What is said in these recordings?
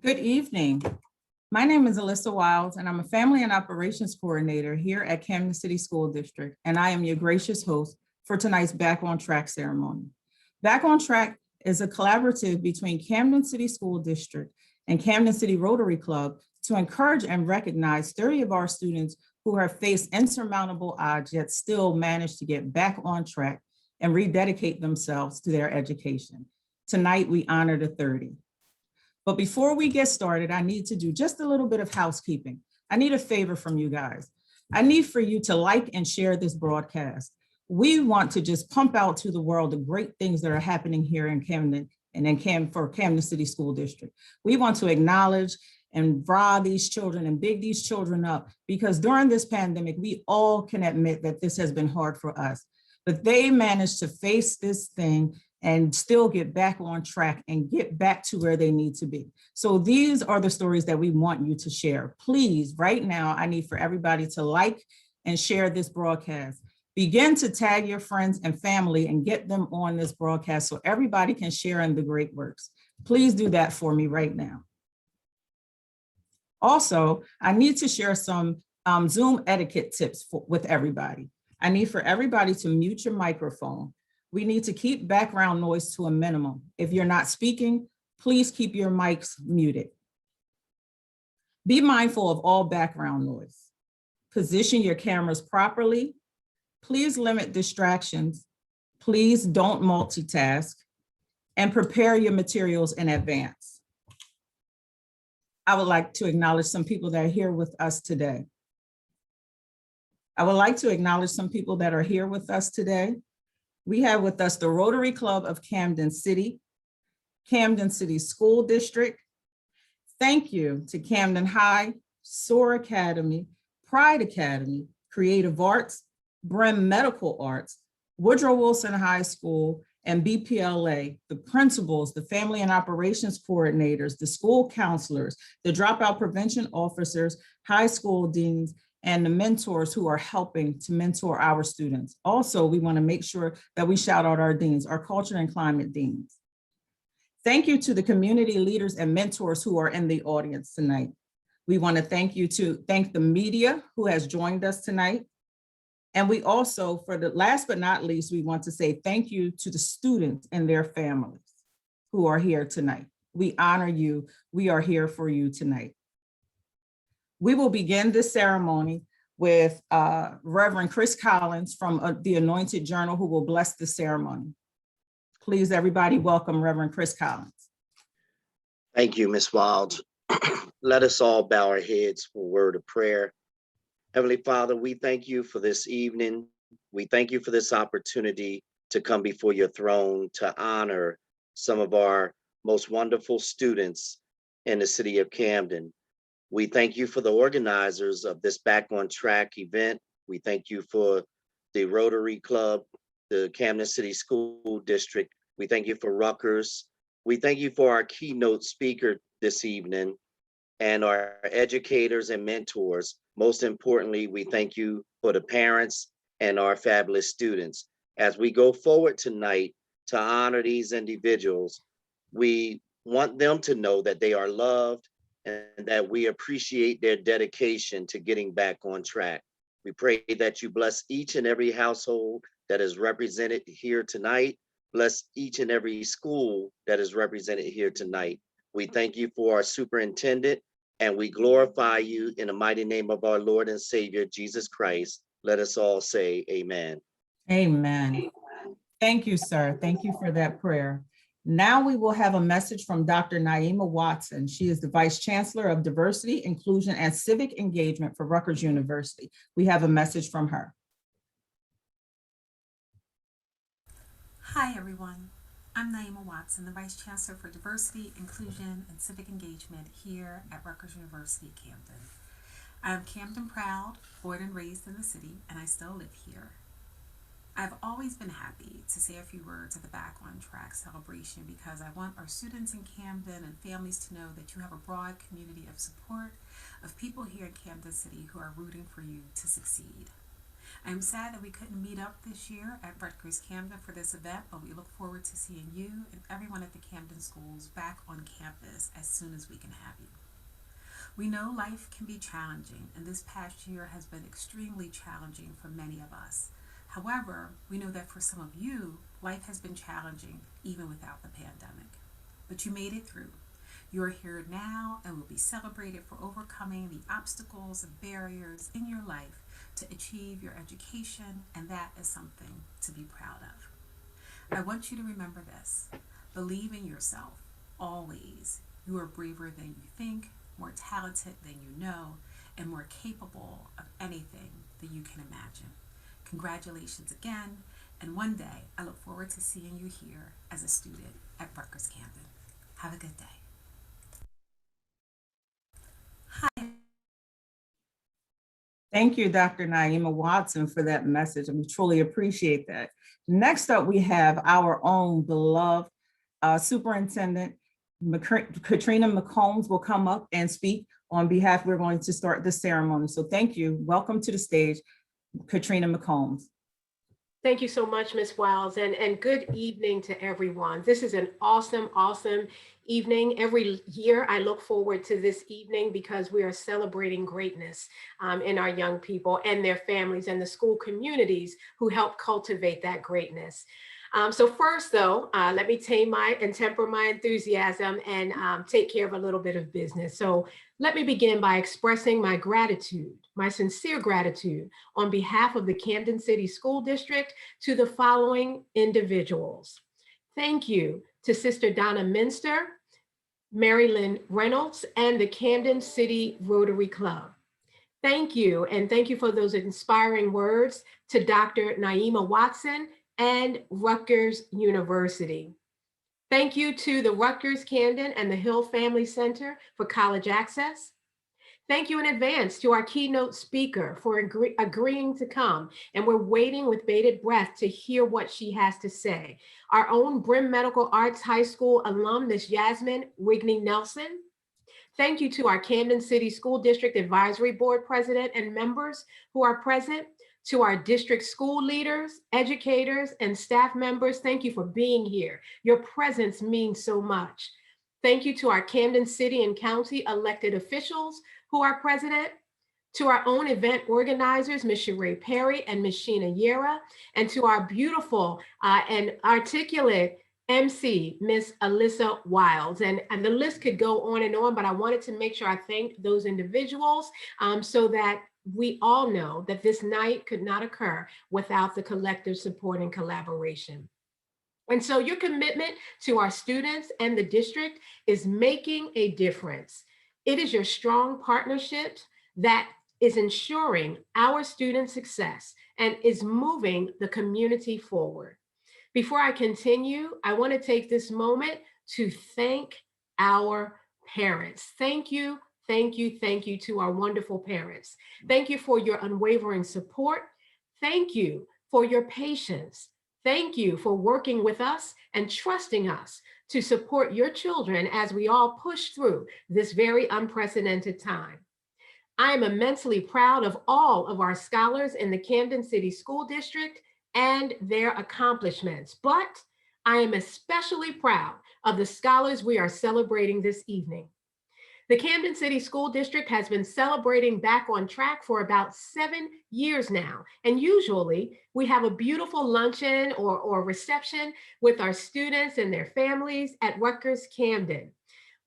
Good evening. My name is Alyssa Wiles, and I'm a Family and Operations Coordinator here at Camden City School District, and I am your gracious host for tonight's Back on Track ceremony. Back on Track is a collaborative between Camden City School District and Camden City Rotary Club to encourage and recognize 30 of our students who have faced insurmountable odds yet still managed to get back on track and rededicate themselves to their education. Tonight, we honor the 30. But before we get started, I need to do just a little bit of housekeeping. I need a favor from you guys. I need for you to like and share this broadcast. We want to just pump out to the world the great things that are happening here in Camden and for Camden City School District. We want to acknowledge and raw these children and big these children up, because during this pandemic, we all can admit that this has been hard for us, but they managed to face this thing and still get back on track and get back to where they need to be. So these are the stories that we want you to share. Please, right now, I need for everybody to like and share this broadcast. Begin to tag your friends and family and get them on this broadcast so everybody can share in the great works. Please do that for me right now. Also, I need to share some Zoom etiquette tips with everybody. I need for everybody to mute your microphone. We need to keep background noise to a minimum. If you're not speaking, please keep your mics muted. Be mindful of all background noise. Position your cameras properly. Please limit distractions. Please don't multitask, and prepare your materials in advance. I would like to acknowledge some people that are here with us today. We have with us the Rotary Club of Camden City, Camden City School District. Thank you to Camden High, SOAR Academy, Pride Academy, Creative Arts, BRIMM Medical Arts, Woodrow Wilson High School, and BPLA, the principals, the family and operations coordinators, the school counselors, the dropout prevention officers, high school deans, and the mentors who are helping to mentor our students. Also, we want to make sure that we shout out our deans, our culture and climate deans. Thank you to the community leaders and mentors who are in the audience tonight. We want to thank the media who has joined us tonight. And we also, for the last but not least, we want to say thank you to the students and their families who are here tonight. We honor you. We are here for you tonight. We will begin this ceremony with Reverend Chris Collins from the Anointed Journal, who will bless the ceremony. Please, everybody, welcome Reverend Chris Collins. Thank you, Ms. Wild. Let us all bow our heads for a word of prayer. Heavenly Father, we thank you for this evening. We thank you for this opportunity to come before your throne to honor some of our most wonderful students in the city of Camden. We thank you for the organizers of this Back on Track event. We thank you for the Rotary Club, the Camden City School District. We thank you for Rutgers. We thank you for our keynote speaker this evening and our educators and mentors. Most importantly, we thank you for the parents and our fabulous students. As we go forward tonight to honor these individuals, we want them to know that they are loved and that we appreciate their dedication to getting back on track. We pray that you bless each and every household that is represented here tonight. Bless each and every school that is represented here tonight. We thank you for our superintendent, and we glorify you in the mighty name of our Lord and Savior, Jesus Christ. Let us all say amen. Amen. Thank you, sir. Thank you for that prayer. Now we will have a message from Dr. Naima Watson. She is the Vice Chancellor of Diversity, Inclusion, and Civic Engagement for Rutgers University. We have a message from her. Hi, everyone. I'm Naima Watson, the Vice Chancellor for Diversity, Inclusion, and Civic Engagement here at Rutgers University, Camden. I am Camden proud, born and raised in the city, and I still live here. I've always been happy to say a few words at the Back on Track celebration because I want our students in Camden and families to know that you have a broad community of support of people here in Camden City who are rooting for you to succeed. I am sad that we couldn't meet up this year at Rutgers Camden for this event, but we look forward to seeing you and everyone at the Camden schools back on campus as soon as we can have you. We know life can be challenging, and this past year has been extremely challenging for many of us. However, we know that for some of you, life has been challenging even without the pandemic. But you made it through. You're here now and will be celebrated for overcoming the obstacles and barriers in your life to achieve your education, and that is something to be proud of. I want you to remember this. Believe in yourself, always. You are braver than you think, more talented than you know, and more capable of anything that you can imagine. Congratulations again, and one day I look forward to seeing you here as a student at Rutgers Camden. Have a good day. Hi. Thank you, Dr. Naima Watson, for that message. We truly appreciate that. Next up, we have our own beloved Superintendent Katrina McCombs will come up and speak on behalf. We're going to start the ceremony. So thank you. Welcome to the stage, Katrina McCombs. Thank you so much, Ms. Wiles, and good evening to everyone. This is an awesome, awesome evening. Every year I look forward to this evening because we are celebrating greatness in our young people and their families and the school communities who help cultivate that greatness. So first though, let me tame and temper my enthusiasm and take care of a little bit of business. So let me begin by expressing my gratitude, my sincere gratitude on behalf of the Camden City School District to the following individuals. Thank you to Sister Donna Minster, Mary Lynn Reynolds, and the Camden City Rotary Club. Thank you, and thank you for those inspiring words to Dr. Naima Watson and Rutgers University. Thank you to the Rutgers Camden and the Hill Family Center for College Access. Thank you in advance to our keynote speaker for agreeing to come, and we're waiting with bated breath to hear what she has to say. Our own BRIMM Medical Arts High School alum, Ms. Yasmin Rigney Nelson. Thank you to our Camden City School District Advisory Board President and members who are present. To our district school leaders, educators, and staff members, thank you for being here. Your presence means so much. Thank you to our Camden City and County elected officials who are present, to our own event organizers, Ms. Sheree Perry and Ms. Sheena Yera, and to our beautiful and articulate MC, Ms. Alyssa Wiles. And the list could go on, but I wanted to make sure I thanked those individuals so that we all know that this night could not occur without the collective support and collaboration. And so your commitment to our students and the district is making a difference. It is your strong partnership that is ensuring our student success and is moving the community forward. Before I continue, I want to take this moment to thank our parents. Thank you. Thank you, thank you to our wonderful parents. Thank you for your unwavering support. Thank you for your patience. Thank you for working with us and trusting us to support your children as we all push through this very unprecedented time. I am immensely proud of all of our scholars in the Camden City School District and their accomplishments, but I am especially proud of the scholars we are celebrating this evening. The Camden City School District has been celebrating Back on Track for about 7 years now. And usually we have a beautiful luncheon or reception with our students and their families at Rutgers Camden.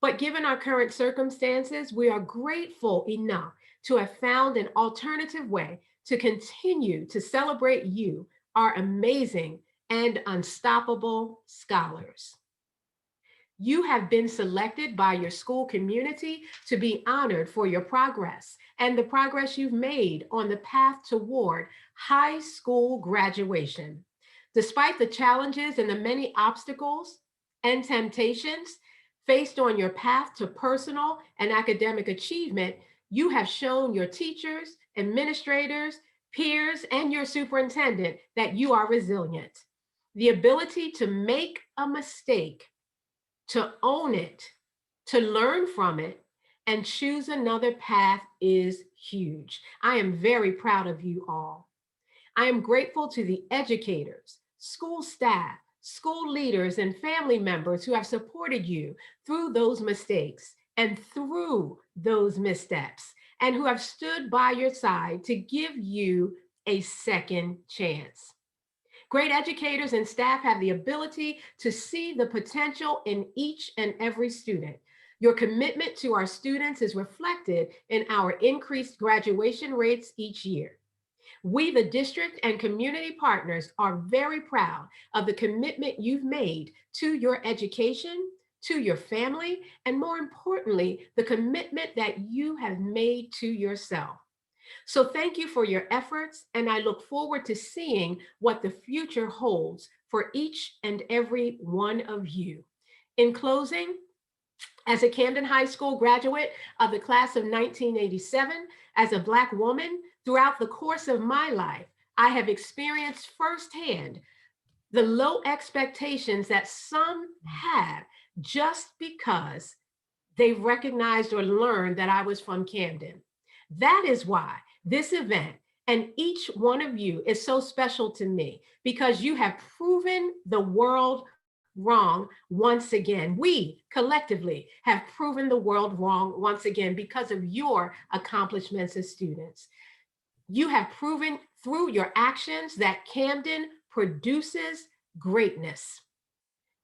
But given our current circumstances, we are grateful enough to have found an alternative way to continue to celebrate you, our amazing and unstoppable scholars. You have been selected by your school community to be honored for your progress and the progress you've made on the path toward high school graduation. Despite the challenges and the many obstacles and temptations faced on your path to personal and academic achievement, you have shown your teachers, administrators, peers, and your superintendent that you are resilient. The ability to make a mistake, to own it, to learn from it, and choose another path is huge. I am very proud of you all. I am grateful to the educators, school staff, school leaders, and family members who have supported you through those mistakes and through those missteps, and who have stood by your side to give you a second chance. Great educators and staff have the ability to see the potential in each and every student. Your commitment to our students is reflected in our increased graduation rates each year. We, the district and community partners, are very proud of the commitment you've made to your education, to your family, and more importantly, the commitment that you have made to yourself. So thank you for your efforts, and I look forward to seeing what the future holds for each and every one of you. In closing, as a Camden High School graduate of the class of 1987, as a Black woman, throughout the course of my life, I have experienced firsthand the low expectations that some have just because they recognized or learned that I was from Camden. That is why this event and each one of you is so special to me, because you have proven the world wrong once again. We collectively have proven the world wrong once again because of your accomplishments as students. You have proven through your actions that Camden produces greatness.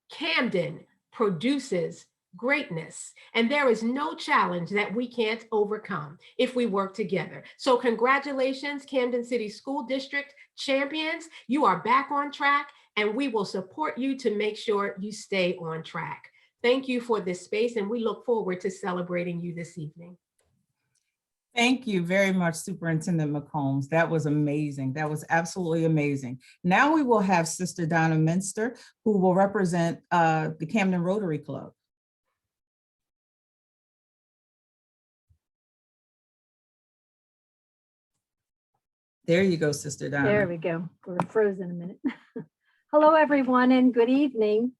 Camden produces greatness, and there is no challenge that we can't overcome if we work together. So congratulations, Camden City School District champions. You are back on track, and we will support you to make sure you stay on track. Thank you for this space, and we look forward to celebrating you this evening. Thank you very much, Superintendent McCombs. That was amazing. That was absolutely amazing. Now we will have Sister Donna Minster, who will represent the Camden Rotary Club. There you go, Sister Donna. There we go. We're frozen a minute. Hello, everyone, and good evening.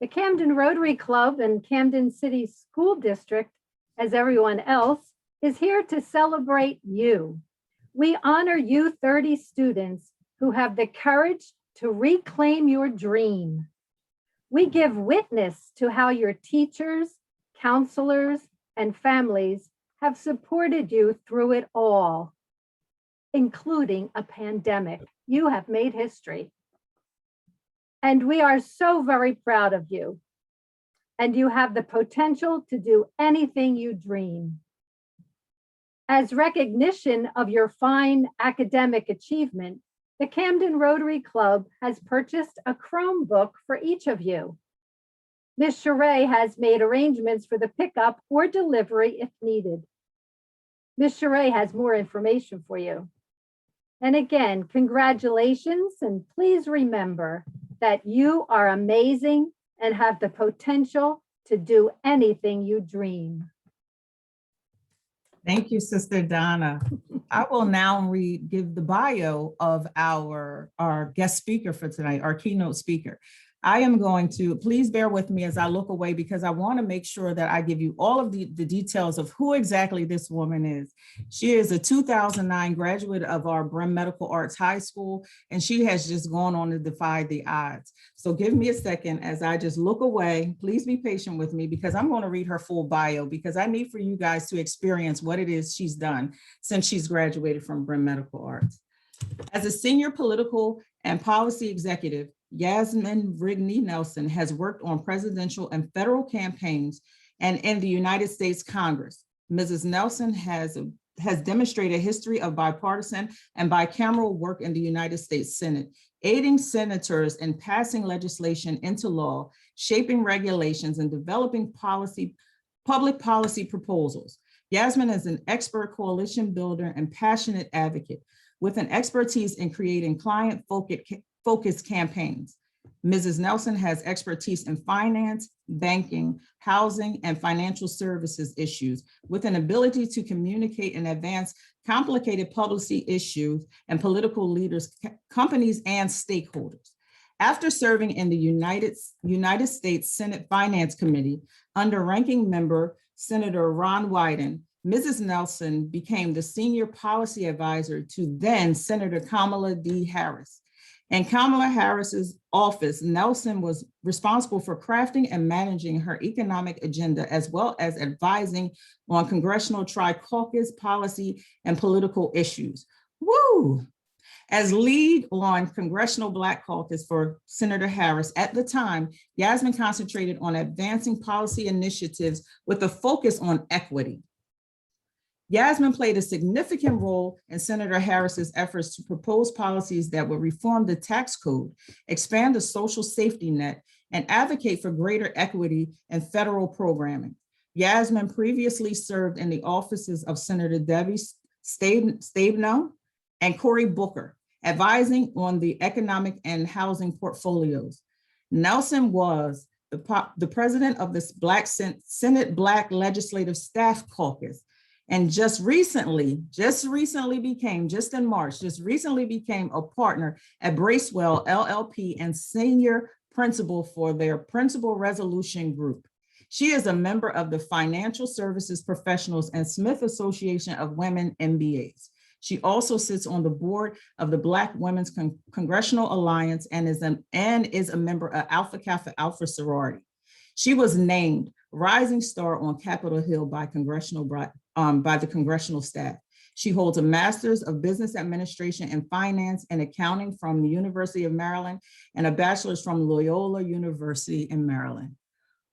The Camden Rotary Club and Camden City School District, as everyone else, is here to celebrate you. We honor you 30 students who have the courage to reclaim your dream. We give witness to how your teachers, counselors, and families have supported you through it all, including a pandemic. You have made history. And we are so very proud of you. And you have the potential to do anything you dream. As recognition of your fine academic achievement, the Camden Rotary Club has purchased a Chromebook for each of you. Ms. Charay has made arrangements for the pickup or delivery if needed. Ms. Charay has more information for you. And again, congratulations, and please remember that you are amazing and have the potential to do anything you dream. Thank you, Sister Donna. I will now give the bio of our guest speaker for tonight, our keynote speaker. I am going to, please bear with me as I look away, because I want to make sure that I give you all of the details of who exactly this woman is. She is a 2009 graduate of our BRIMM Medical Arts High School, and she has just gone on to defy the odds. So give me a second as I just look away. Please be patient with me, because I'm going to read her full bio, because I need for you guys to experience what it is she's done since she's graduated from BRIMM Medical Arts. As a senior political and policy executive, Yasmin Rigney Nelson has worked on presidential and federal campaigns and in the United States Congress. Mrs. Nelson has demonstrated a history of bipartisan and bicameral work in the United States Senate, aiding senators in passing legislation into law, shaping regulations, and developing public policy proposals. Yasmin is an expert coalition builder and passionate advocate with an expertise in creating client-focused campaigns. Mrs. Nelson has expertise in finance, banking, housing, and financial services issues, with an ability to communicate and advance complicated policy issues and political leaders, companies, and stakeholders. After serving in the United States Senate Finance Committee under ranking member Senator Ron Wyden, Mrs. Nelson became the senior policy advisor to then Senator Kamala D. Harris. In Kamala Harris's office, Nelson was responsible for crafting and managing her economic agenda, as well as advising on congressional tri-caucus policy and political issues. Woo! As lead on Congressional Black Caucus for Senator Harris at the time, Yasmin concentrated on advancing policy initiatives with a focus on equity. Yasmin played a significant role in Senator Harris's efforts to propose policies that would reform the tax code, expand the social safety net, and advocate for greater equity in federal programming. Yasmin previously served in the offices of Senator Debbie Stabenow and Cory Booker, advising on the economic and housing portfolios. Nelson was the president of the Senate Black Legislative Staff Caucus, and just recently became a partner at Bracewell LLP and senior principal for their principal resolution group. She is a member of the Financial Services Professionals and Smith Association of Women MBAs. She also sits on the board of the Black Women's Congressional Alliance and is a member of Alpha Kappa Alpha sorority. She was named Rising Star on Capitol Hill by the congressional staff. She holds a Master's of Business Administration and Finance and Accounting from the University of Maryland and a bachelor's from Loyola University in Maryland.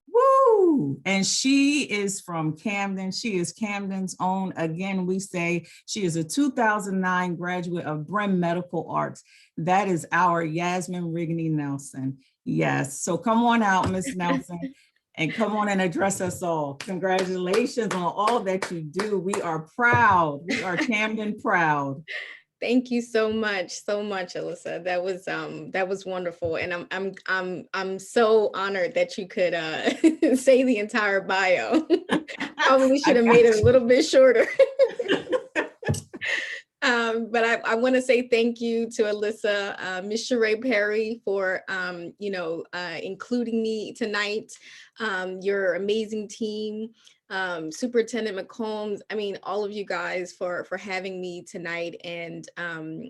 Woo! And she is from Camden. She is Camden's own. Again, we say she is a 2009 graduate of BRIMM Medical Arts. That is our Yasmin Rigney Nelson. Yes, so come on out, Ms. Nelson, and come on and address us all. Congratulations on all that you do. We are proud. We are Camden proud. Thank you so much, Alyssa. That was wonderful, and I'm so honored that you could say the entire bio. Probably should have made it a little bit shorter. But I want to say thank you to Alyssa, Ms. Sheree Perry for including me tonight. Your amazing team. Superintendent McCombs, I mean, all of you guys for having me tonight and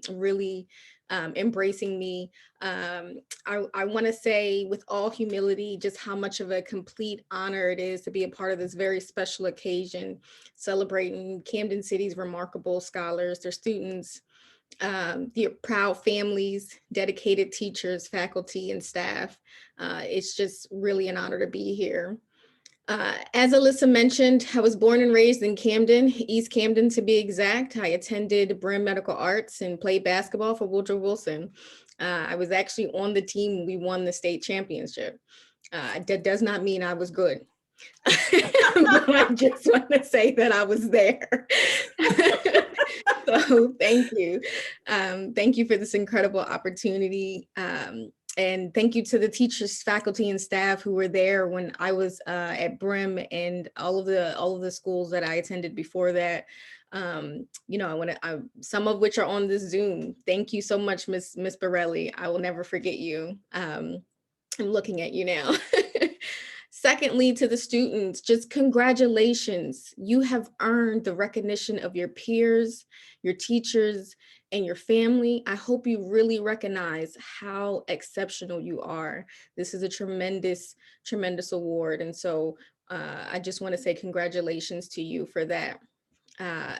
really embracing me. I want to say with all humility, just how much of a complete honor it is to be a part of this very special occasion, celebrating Camden City's remarkable scholars, their students, their proud families, dedicated teachers, faculty, and staff. It's just really an honor to be here. As Alyssa mentioned, I was born and raised in Camden, East Camden to be exact. I attended BRIMM Medical Arts and played basketball for Woodrow Wilson. I was actually on the team when we won the state championship. That does not mean I was good. But I just want to say that I was there. So thank you. Thank you for this incredible opportunity. And thank you to the teachers, faculty, and staff who were there when I was at BRIMM and all of the schools that I attended before that. Some of which are on this Zoom. Thank you so much, Miss Borelli. I will never forget you. I'm looking at you now. Secondly, to the students, just congratulations. You have earned the recognition of your peers, your teachers, and your family. I hope you really recognize how exceptional you are. This is a tremendous, tremendous award. And so I just want to say congratulations to you for that.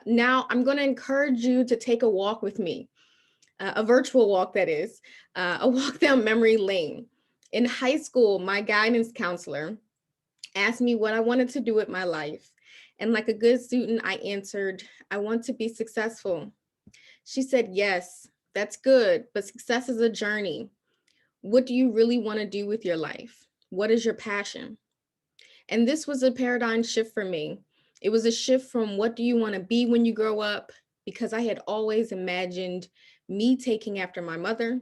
Now I'm going to encourage you to take a walk with me, a virtual walk that is, a walk down memory lane. In high school, my guidance counselor asked me what I wanted to do with my life. And like a good student, I answered, I want to be successful. She said, yes, that's good, but success is a journey. What do you really want to do with your life? What is your passion? And this was a paradigm shift for me. It was a shift from what do you want to be when you grow up? Because I had always imagined me taking after my mother,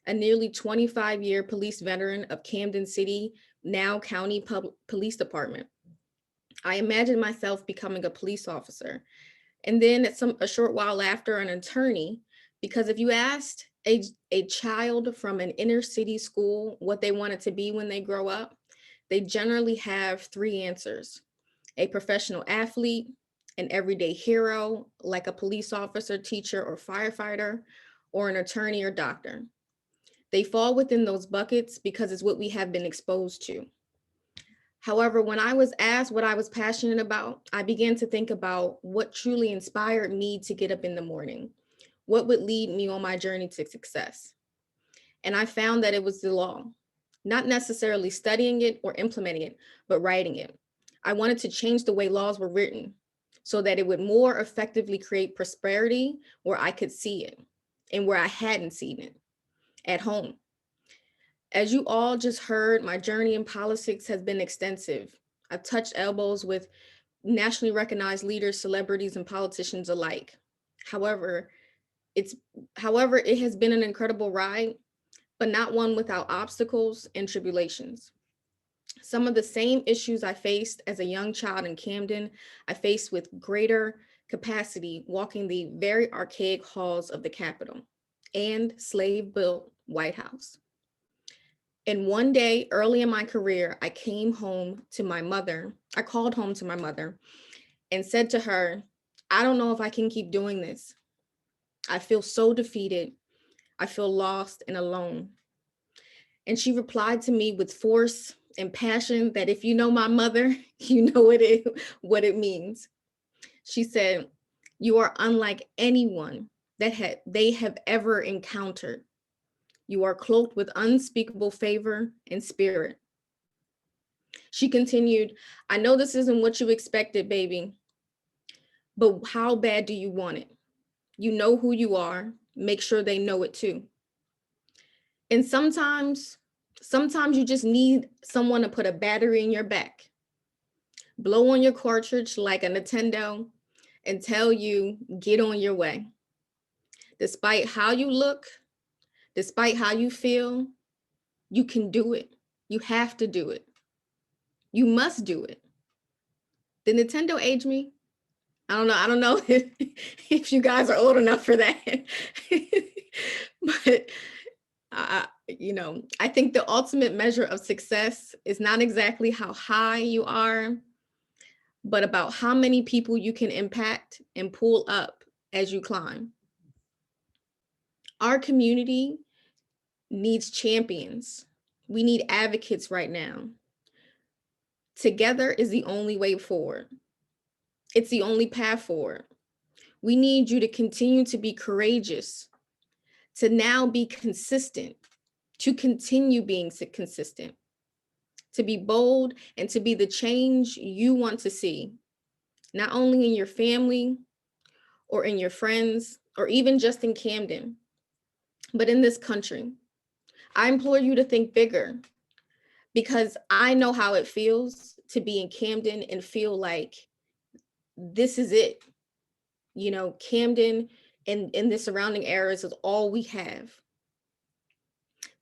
a nearly 25-year police veteran of Camden City, now County Police Department. I imagined myself becoming a police officer. And then a short while after, an attorney, because if you asked a child from an inner city school what they wanted to be when they grow up, they generally have three answers: a professional athlete, an everyday hero like a police officer, teacher, or firefighter, or an attorney or doctor. They fall within those buckets because it's what we have been exposed to. However, when I was asked what I was passionate about, I began to think about what truly inspired me to get up in the morning, what would lead me on my journey to success. And I found that it was the law, not necessarily studying it or implementing it, but writing it. I wanted to change the way laws were written so that it would more effectively create prosperity where I could see it and where I hadn't seen it at home. As you all just heard, my journey in politics has been extensive. I've touched elbows with nationally recognized leaders, celebrities, and politicians alike. However, it has been an incredible ride, but not one without obstacles and tribulations. Some of the same issues I faced as a young child in Camden, I faced with greater capacity walking the very archaic halls of the Capitol and slave-built White House. And one day early in my career, I called home to my mother and said to her, I don't know if I can keep doing this. I feel so defeated. I feel lost and alone. And she replied to me with force and passion that if you know my mother, you know what it means. She said, you are unlike anyone that they have ever encountered. You are cloaked with unspeakable favor and spirit. She continued, I know this isn't what you expected, baby, but how bad do you want it? You know who you are. Make sure they know it too. And sometimes you just need someone to put a battery in your back, blow on your cartridge like a Nintendo, and tell you, get on your way. Despite how you look, despite how you feel, you can do it. You have to do it. You must do it. Did Nintendo age me? I don't know if you guys are old enough for that. But I think the ultimate measure of success is not exactly how high you are, but about how many people you can impact and pull up as you climb. Our community needs champions. We need advocates right now. Together is the only way forward. It's the only path forward. We need you to continue to be courageous, to now be consistent, to continue being consistent, to be bold, and to be the change you want to see, not only in your family or in your friends, or even just in Camden, but in this country. I implore you to think bigger, because I know how it feels to be in Camden and feel like this is it. Camden and the surrounding areas is all we have.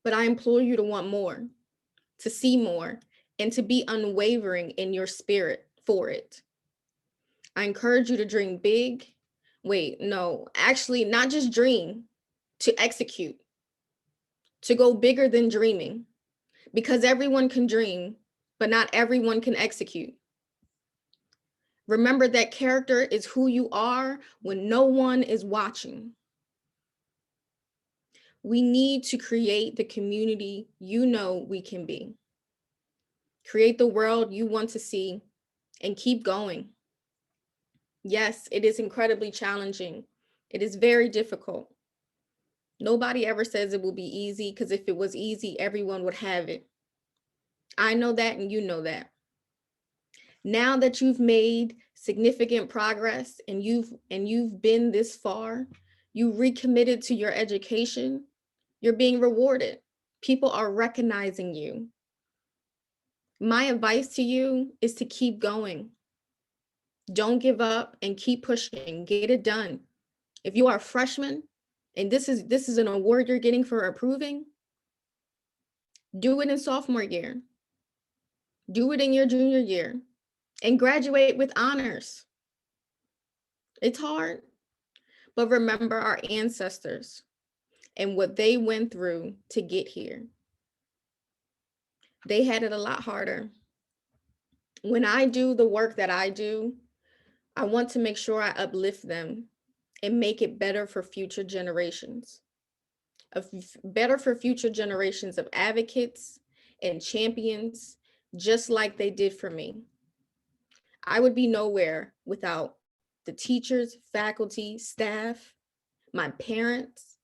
But I implore you to want more, to see more, and to be unwavering in your spirit for it. I encourage you to dream big. Not just dream, to execute, to go bigger than dreaming, because everyone can dream, but not everyone can execute. Remember that character is who you are when no one is watching. We need to create the community we can be. Create the world you want to see and keep going. Yes, it is incredibly challenging. It is very difficult. Nobody ever says it will be easy, because if it was easy, everyone would have it. I know that, and you know that. Now that you've made significant progress and you've been this far, you recommitted to your education, you're being rewarded. People are recognizing you. My advice to you is to keep going. Don't give up and keep pushing. Get it done. If you are a freshman and this is an award you're getting for approving, do it in sophomore year. Do it in your junior year and graduate with honors. It's hard, but remember our ancestors and what they went through to get here. They had it a lot harder. When I do the work that I do, I want to make sure I uplift them and make it better for future generations, better for future generations of advocates and champions, just like they did for me. I would be nowhere without the teachers, faculty, staff, my parents,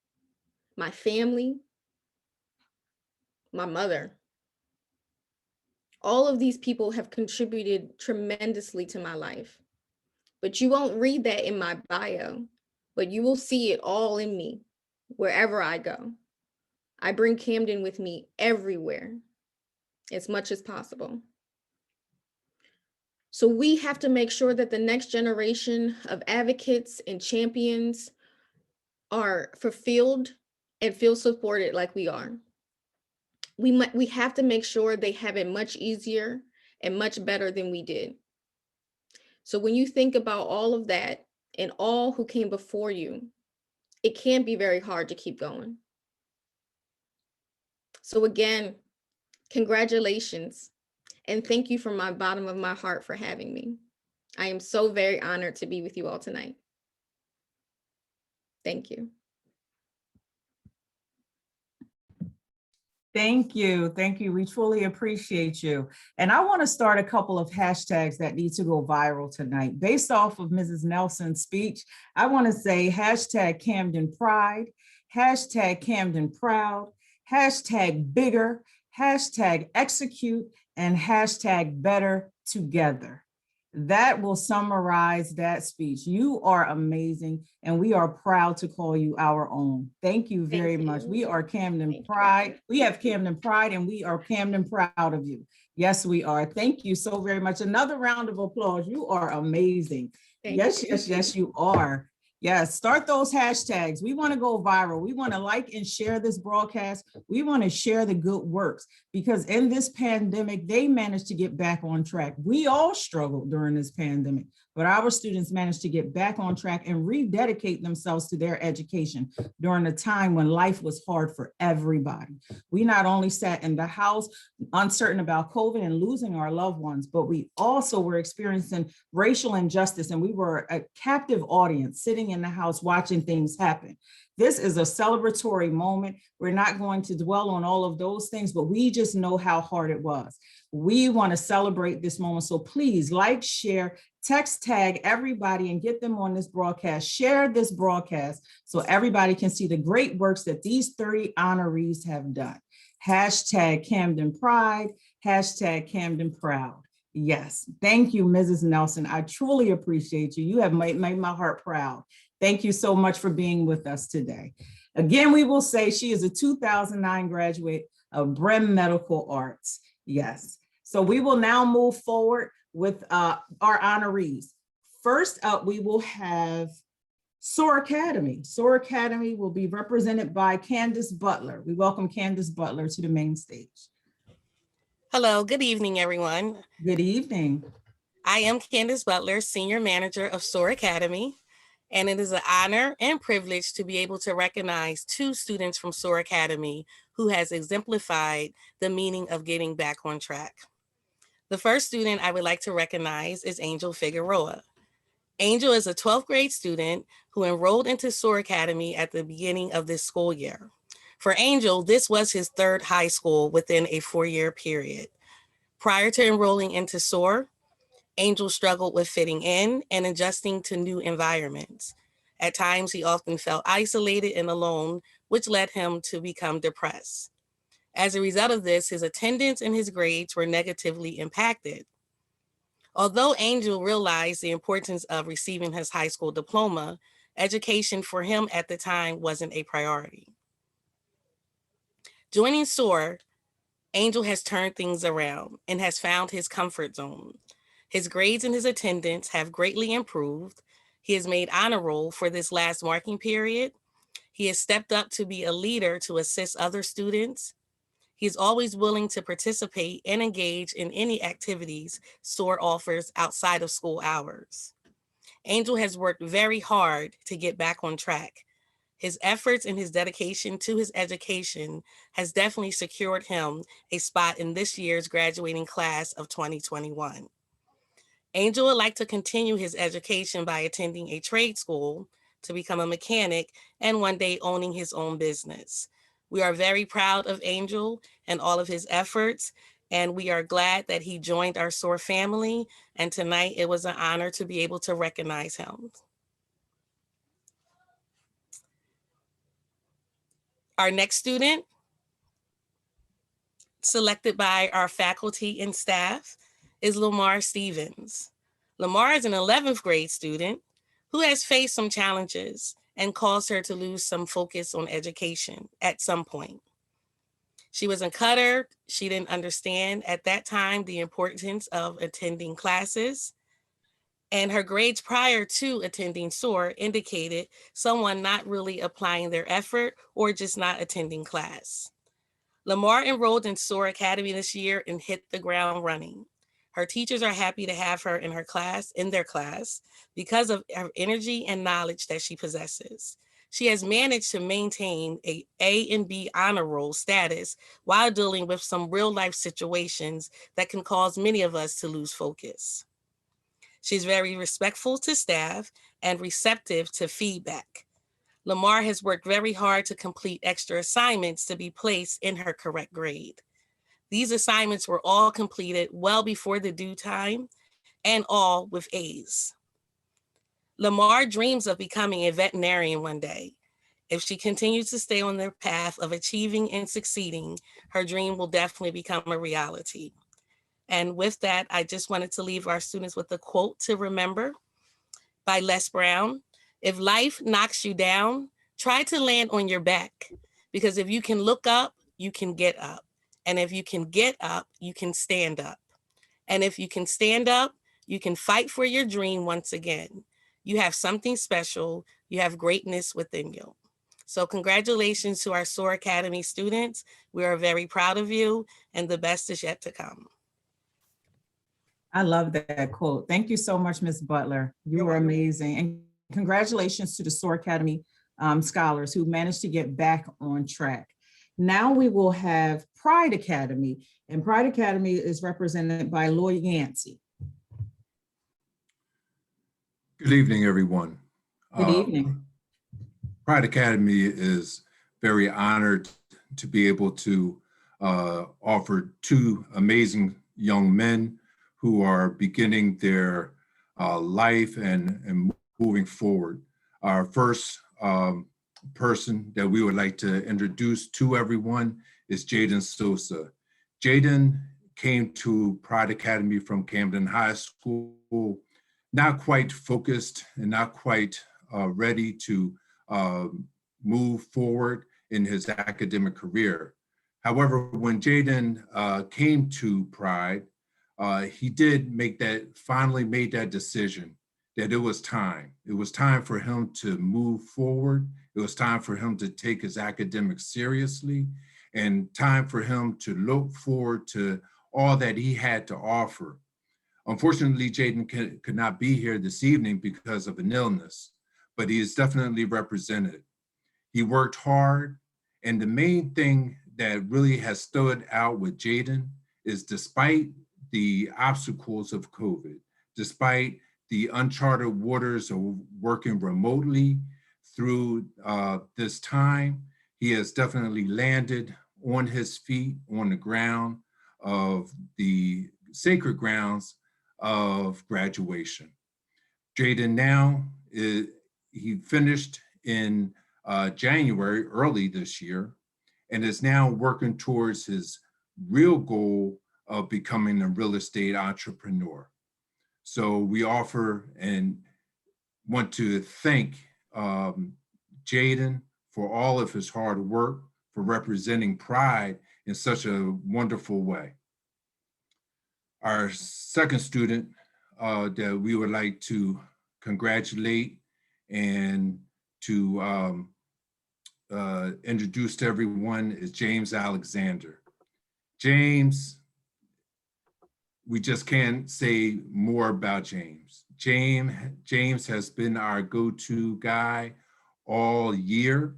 my family, my mother. All of these people have contributed tremendously to my life. But you won't read that in my bio, but you will see it all in me wherever I go. I bring Camden with me everywhere, as much as possible. So we have to make sure that the next generation of advocates and champions are fulfilled and feel supported like we are. We have to make sure they have it much easier and much better than we did. So when you think about all of that and all who came before you, it can be very hard to keep going. So again, congratulations, and thank you from my bottom of my heart for having me. I am so very honored to be with you all tonight. Thank you. Thank you. Thank you. We truly appreciate you. And I want to start a couple of hashtags that need to go viral tonight. Based off of Mrs. Nelson's speech, I want to say hashtag Camden Pride, hashtag Camden Proud, hashtag Bigger, hashtag Execute, and hashtag Better Together. That will summarize that speech. You are amazing, and we are proud to call you our own. Thank you very much. We are Camden Pride. We have Camden Pride, and we are Camden proud of you. Yes, we are. Thank you so very much. Another round of applause. You are amazing. Yes, you are. Yes, start those hashtags. We want to go viral. We want to like and share this broadcast. We want to share the good works, because in this pandemic, they managed to get back on track. We all struggled during this pandemic, but our students managed to get back on track and rededicate themselves to their education during a time when life was hard for everybody. We not only sat in the house uncertain about COVID and losing our loved ones, but we also were experiencing racial injustice, and we were a captive audience sitting in the house watching things happen. This is a celebratory moment. We're not going to dwell on all of those things, but we just know how hard it was. We want to celebrate this moment. So please like, share, text, tag everybody and get them on this broadcast. Share this broadcast so everybody can see the great works that these 30 honorees have done. Hashtag Camden Pride, hashtag Camden Proud. Yes, thank you, Mrs. Nelson. I truly appreciate you. You have made my heart proud. Thank you so much for being with us today. Again, we will say she is a 2009 graduate of BRIMM Medical Arts. Yes. So we will now move forward with our honorees. First up, we will have SOAR Academy. SOAR Academy will be represented by Candace Butler. We welcome Candace Butler to the main stage. Hello, good evening, everyone. Good evening. I am Candace Butler, Senior Manager of SOAR Academy, and it is an honor and privilege to be able to recognize 2 students from SOAR Academy who has exemplified the meaning of getting back on track. The first student I would like to recognize is Angel Figueroa. Angel is a 12th grade student who enrolled into SOAR Academy at the beginning of this school year. For Angel, this was his 3rd high school within a 4-year period. Prior to enrolling into SOAR, Angel struggled with fitting in and adjusting to new environments. At times, he often felt isolated and alone, which led him to become depressed. As a result of this, his attendance and his grades were negatively impacted. Although Angel realized the importance of receiving his high school diploma, education for him at the time wasn't a priority. Joining SOAR, Angel has turned things around and has found his comfort zone. His grades and his attendance have greatly improved. He has made honor roll for this last marking period. He has stepped up to be a leader to assist other students. He's always willing to participate and engage in any activities SOAR offers outside of school hours. Angel has worked very hard to get back on track. His efforts and his dedication to his education has definitely secured him a spot in this year's graduating class of 2021. Angel would like to continue his education by attending a trade school to become a mechanic and one day owning his own business. We are very proud of Angel and all of his efforts, and we are glad that he joined our SOAR family, and tonight it was an honor to be able to recognize him. Our next student, selected by our faculty and staff, is Lamar Stevens. Lamar is an 11th grade student who has faced some challenges and caused her to lose some focus on education at some point. She was uncuttered. She didn't understand at that time the importance of attending classes. And her grades prior to attending SOAR indicated someone not really applying their effort or just not attending class. Lamar enrolled in SOAR Academy this year and hit the ground running. Her teachers are happy to have her in their class because of her energy and knowledge that she possesses. She has managed to maintain A and B honor roll status while dealing with some real life situations that can cause many of us to lose focus. She's very respectful to staff and receptive to feedback. Lamar has worked very hard to complete extra assignments to be placed in her correct grade. These assignments were all completed well before the due time and all with A's. Lamar dreams of becoming a veterinarian one day. If she continues to stay on the path of achieving and succeeding, her dream will definitely become a reality. And with that, I just wanted to leave our students with a quote to remember by Les Brown. If life knocks you down, try to land on your back, because if you can look up, you can get up. And if you can get up, you can stand up. And if you can stand up, you can fight for your dream once again. You have something special. You have greatness within you. So congratulations to our SOAR Academy students. We are very proud of you, and the best is yet to come. I love that quote. Thank you so much, Ms. Butler. You were amazing. And congratulations to the SOAR Academy scholars who managed to get back on track. Now we will have Pride Academy, and Pride Academy is represented by Lloyd Yancey. Good evening, everyone. Good evening. Pride Academy is very honored to be able to offer two amazing young men who are beginning their life and moving forward. Our first person that we would like to introduce to everyone is Jaden Sosa. Jaden came to Pride Academy from Camden High School, not quite focused and not quite ready to move forward in his academic career. However, when Jaden came to Pride, he did finally made that decision that it was time. It was time for him to move forward. It was time for him to take his academics seriously, and time for him to look forward to all that he had to offer. Unfortunately, Jaden could not be here this evening because of an illness, but he is definitely represented. He worked hard, and the main thing that really has stood out with Jaden is, despite the obstacles of COVID, despite the uncharted waters of working remotely through this time, he has definitely landed on his feet on the ground of the sacred grounds of graduation. Jaden now, he finished in January, early this year, and is now working towards his real goal of becoming a real estate entrepreneur. So we offer and want to thank Jaden for all of his hard work, for representing Pride in such a wonderful way. Our second student that we would like to congratulate and to introduce to everyone is James Alexander. James, we just can't say more about James. James has been our go-to guy all year.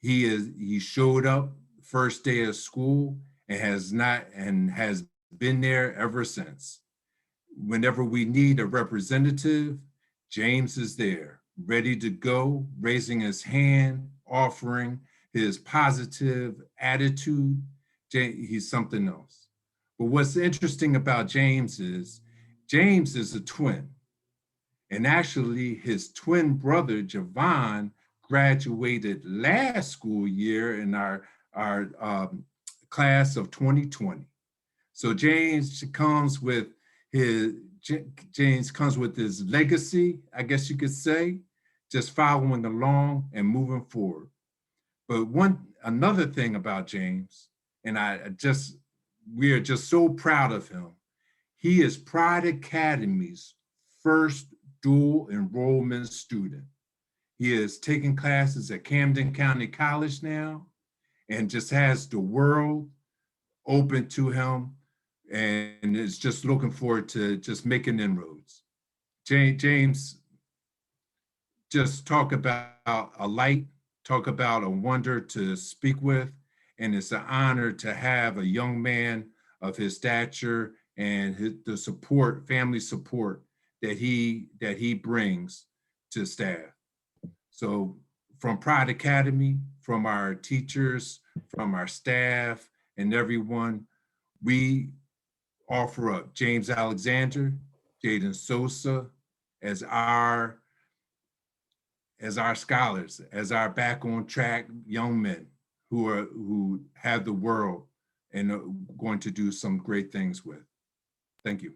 He showed up first day of school and has been there ever since. whenever we need a representative, James is there, ready to go, raising his hand, offering his positive attitude. He's something else. But what's interesting about James is a twin. And actually his twin brother, Javon, graduated last school year in our class of 2020. So James comes with his legacy, I guess you could say, just following along and moving forward. But another thing about James, and we are just so proud of him. He is Pride Academy's first dual enrollment student. He is taking classes at Camden County College now and just has the world open to him and is just looking forward to just making inroads. James, just talk about a light, talk about a wonder to speak with, and it's an honor to have a young man of his stature and the support, family support that he brings to staff. So from Pride Academy, from our teachers, from our staff and everyone, we offer up James Alexander, Jaden Sosa as our scholars, as our back on track young men who have the world and are going to do some great things with. Thank you.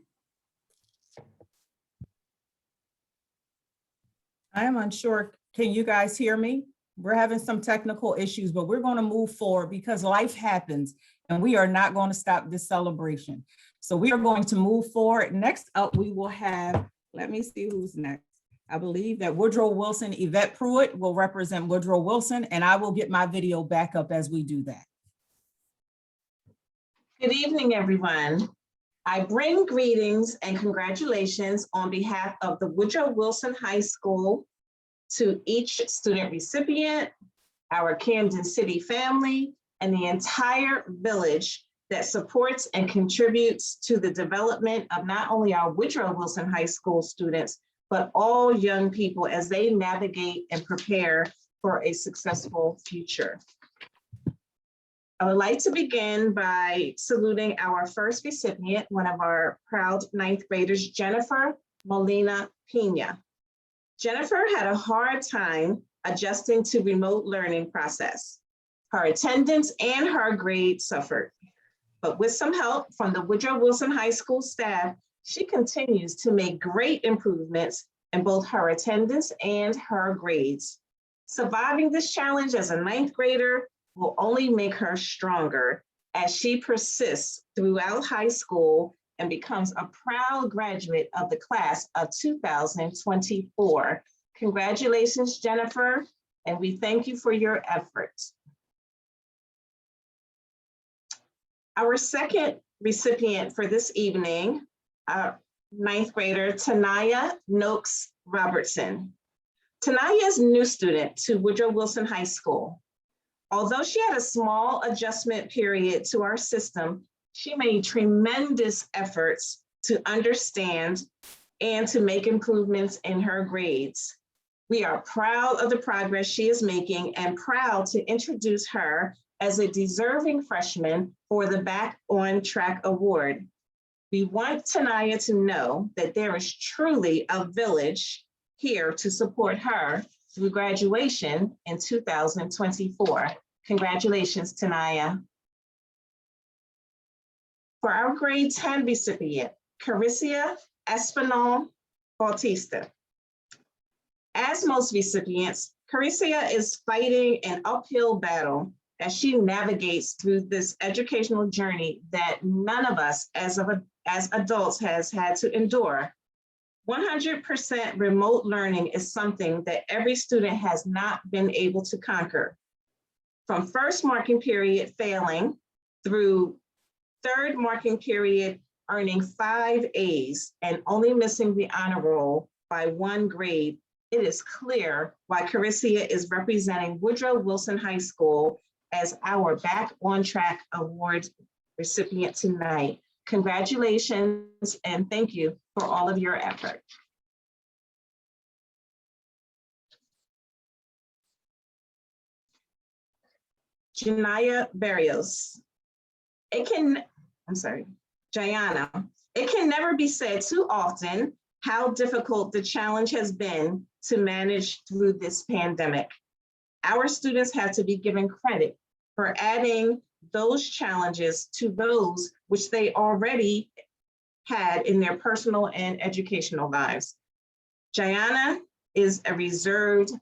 I am unsure. Can you guys hear me? We're having some technical issues, but we're going to move forward because life happens and we are not going to stop this celebration. So we are going to move forward. Next up, we will have, let me see who's next. I believe that Woodrow Wilson, Yvette Pruitt will represent Woodrow Wilson, and I will get my video back up as we do that. Good evening, everyone. I bring greetings and congratulations on behalf of the Woodrow Wilson High School to each student recipient, our Camden City family, and the entire village that supports and contributes to the development of not only our Woodrow Wilson High School students, but all young people as they navigate and prepare for a successful future. I would like to begin by saluting our first recipient, one of our proud ninth graders, Jennifer Molina Pena. Jennifer had a hard time adjusting to remote learning process. Her attendance and her grades suffered, but with some help from the Woodrow Wilson High School staff, she continues to make great improvements in both her attendance and her grades. Surviving this challenge as a ninth grader will only make her stronger as she persists throughout high school and becomes a proud graduate of the class of 2024. Congratulations, Jennifer, and we thank you for your efforts. Our second recipient for this evening, ninth grader, Tanaya Noakes Robertson. Tanaya is a new student to Woodrow Wilson High School. Although she had a small adjustment period to our system, she made tremendous efforts to understand and to make improvements in her grades. We are proud of the progress she is making and proud to introduce her as a deserving freshman for the Back on Track Award. We want Tanaya to know that there is truly a village here to support her through graduation in 2024. Congratulations, Tanaya. For our grade 10 recipient, Caricia Espinal Bautista. As most recipients, Caricia is fighting an uphill battle as she navigates through this educational journey that none of us as adults has had to endure. 100% remote learning is something that every student has not been able to conquer. From first marking period failing through third marking period earning 5 A's and only missing the honor roll by 1 grade, it is clear why Caricia is representing Woodrow Wilson High School as our Back on Track Award recipient tonight. Congratulations and thank you for all of your effort. Janaya Barrios. Jayana. It can never be said too often how difficult the challenge has been to manage through this pandemic. Our students have to be given credit for adding those challenges to those which they already had in their personal and educational lives. Jayana is a reserved,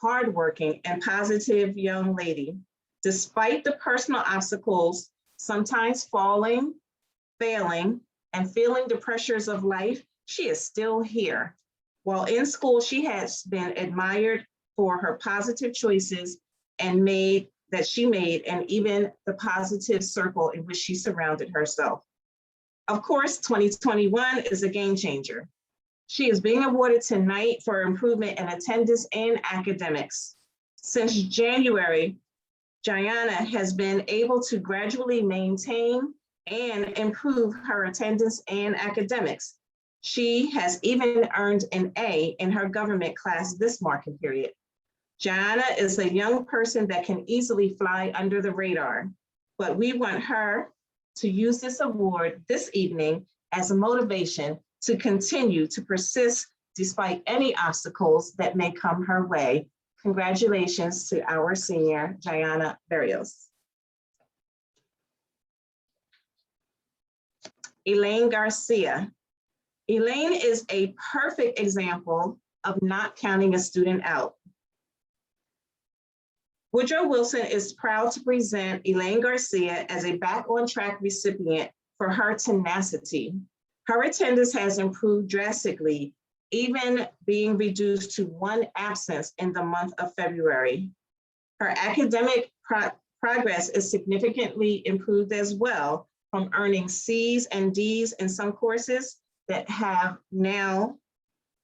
hardworking, and positive young lady. Despite the personal obstacles, sometimes falling, failing, and feeling the pressures of life, she is still here. While in school, she has been admired for her positive choices and she made, and even the positive circle in which she surrounded herself. Of course, 2021 is a game changer. She is being awarded tonight for improvement in attendance and academics. Since January, Jayana has been able to gradually maintain and improve her attendance and academics. She has even earned an A in her government class this marking period. Jayana is a young person that can easily fly under the radar, but we want her to use this award this evening as a motivation to continue to persist despite any obstacles that may come her way. Congratulations to our senior, Jayana Barrios. Elaine Garcia. Elaine is a perfect example of not counting a student out. Woodrow Wilson is proud to present Elaine Garcia as a Back on Track recipient for her tenacity. Her attendance has improved drastically, even being reduced to 1 absence in the month of February. Her academic progress is significantly improved as well, from earning C's and D's in some courses that have now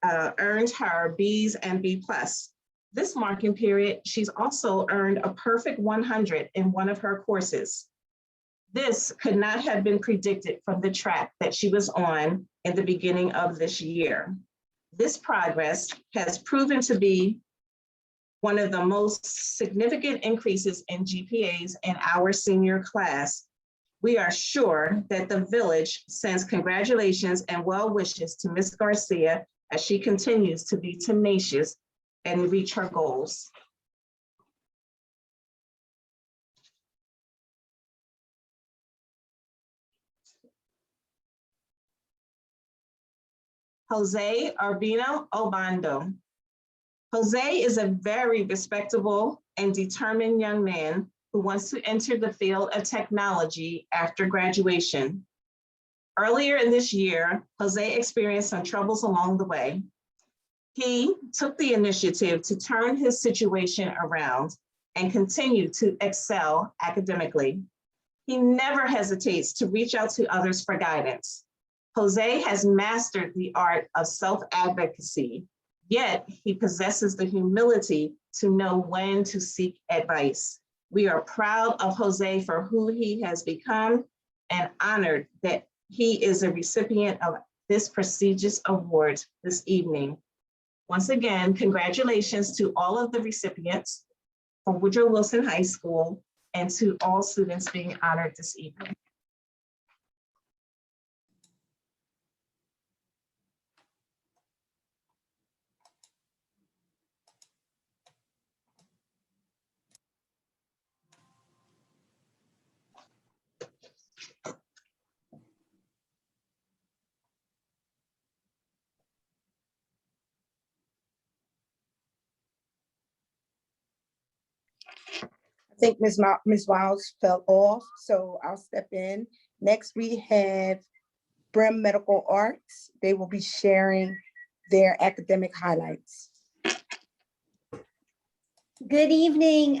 earned her B's and B+. This marking period, she's also earned a perfect 100 in one of her courses. This could not have been predicted from the track that she was on in the beginning of this year. This progress has proven to be one of the most significant increases in GPAs in our senior class. We are sure that the village sends congratulations and well wishes to Ms. Garcia as she continues to be tenacious and reach her goals. Jose Urbino Obando. Jose is a very respectable and determined young man who wants to enter the field of technology after graduation. Earlier in this year, Jose experienced some troubles along the way. He took the initiative to turn his situation around and continue to excel academically. He never hesitates to reach out to others for guidance. Jose has mastered the art of self-advocacy, yet he possesses the humility to know when to seek advice. We are proud of Jose for who he has become and honored that he is a recipient of this prestigious award this evening. Once again, congratulations to all of the recipients from Woodrow Wilson High School and to all students being honored this evening. I think Ms. Wiles fell off, so I'll step in. Next, we have BRIMM Medical Arts. They will be sharing their academic highlights. Good evening,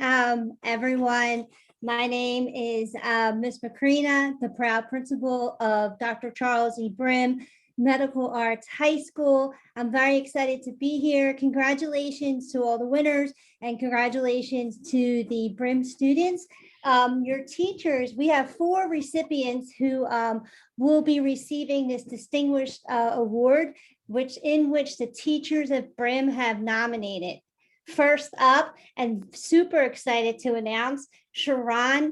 everyone. My name is Ms. Macrina, the proud principal of Dr. Charles E. BRIMM Medical Arts High School. I'm very excited to be here. Congratulations to all the winners and congratulations to the BRIMM students. Your teachers, we have 4 recipients who will be receiving this distinguished award, in which the teachers of BRIMM have nominated. First up, and super excited to announce, Kiara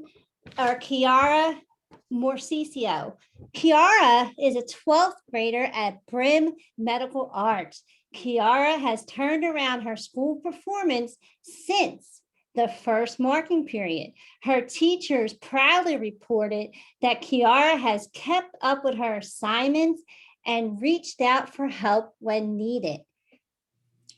Morcicio. Kiara is a 12th grader at BRIMM Medical Arts. Kiara has turned around her school performance since the first marking period. Her teachers proudly reported that Kiara has kept up with her assignments and reached out for help when needed.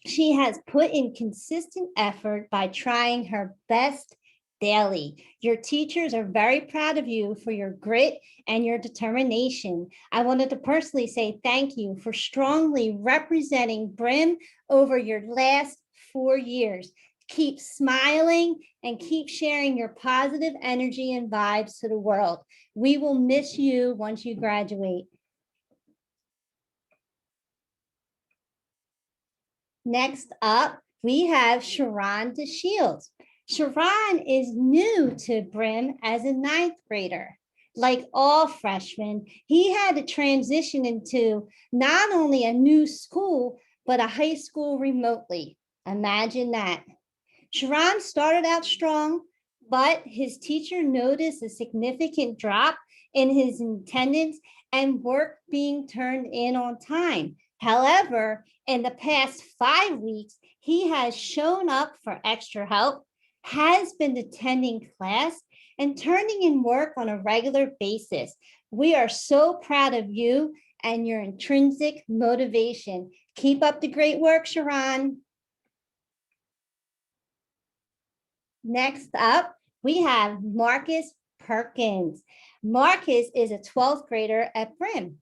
She has put in consistent effort by trying her best daily. Your teachers are very proud of you for your grit and your determination. I wanted to personally say thank you for strongly representing BRIMM over your last 4 years. Keep smiling and keep sharing your positive energy and vibes to the world. We will miss you once you graduate. Next up, we have Sharon DeShields. Sharon is new to BRIMM as a 9th grader. Like all freshmen, he had to transition into not only a new school, but a high school remotely. Imagine that. Sharon started out strong, but his teacher noticed a significant drop in his attendance and work being turned in on time. However, in the past 5 weeks, he has shown up for extra help, has been attending class, and turning in work on a regular basis. We are so proud of you and your intrinsic motivation. Keep up the great work, Sharon. Next up, we have Marcus Perkins. Marcus is a 12th grader at BRIMM.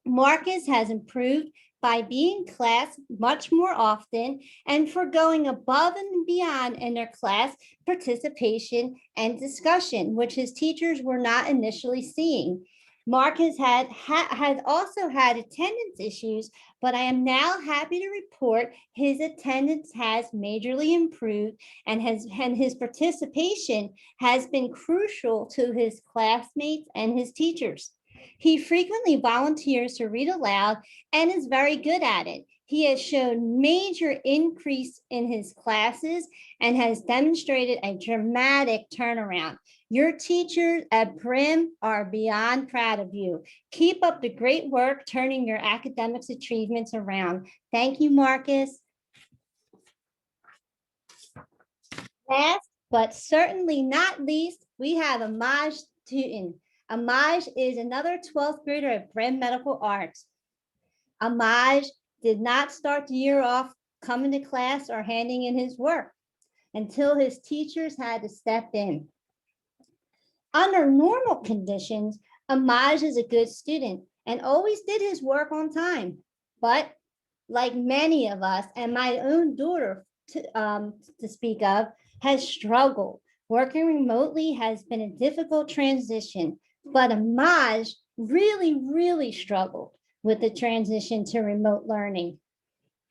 Marcus has improved by being in class much more often and for going above and beyond in their class participation and discussion, which his teachers were not initially seeing. Marcus had also had attendance issues, but I am now happy to report his attendance has majorly improved and his participation has been crucial to his classmates and his teachers. He frequently volunteers to read aloud and is very good at it. He has shown major increase in his classes and has demonstrated a dramatic turnaround. Your teachers at BRIMM are beyond proud of you. Keep up the great work turning your academics achievements around. Thank you, Marcus. Last, but certainly not least, we have Amaj Tootin. Amaj is another 12th grader at BRIMM Medical Arts. Amaj did not start the year off coming to class or handing in his work until his teachers had to step in. Under normal conditions, Amaj is a good student and always did his work on time. But like many of us, and my own daughter to speak of, has struggled. Working remotely has been a difficult transition, but Amaj really struggled with the transition to remote learning.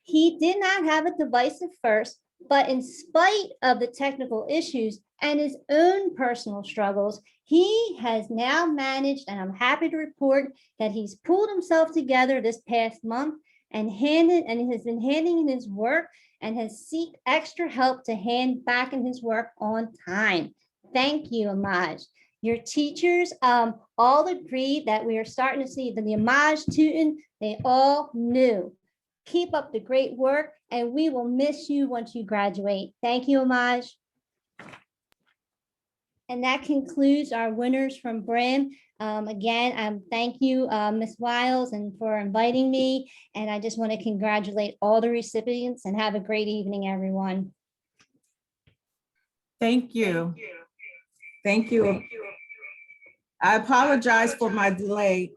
He did not have a device at first, but in spite of the technical issues and his own personal struggles, he has now managed, and I'm happy to report that he's pulled himself together this past month and has been handing in his work and has sought extra help to hand back in his work on time. Thank you, Amaj. Your teachers all agree that we are starting to see the Amaj Tootin, they all knew. Keep up the great work and we will miss you once you graduate. Thank you, Amaj. And that concludes our winners from BRIMM. Again, thank you, Ms. Wiles, and for inviting me. And I just want to congratulate all the recipients and have a great evening, everyone. Thank you. Thank you. I apologize for my delay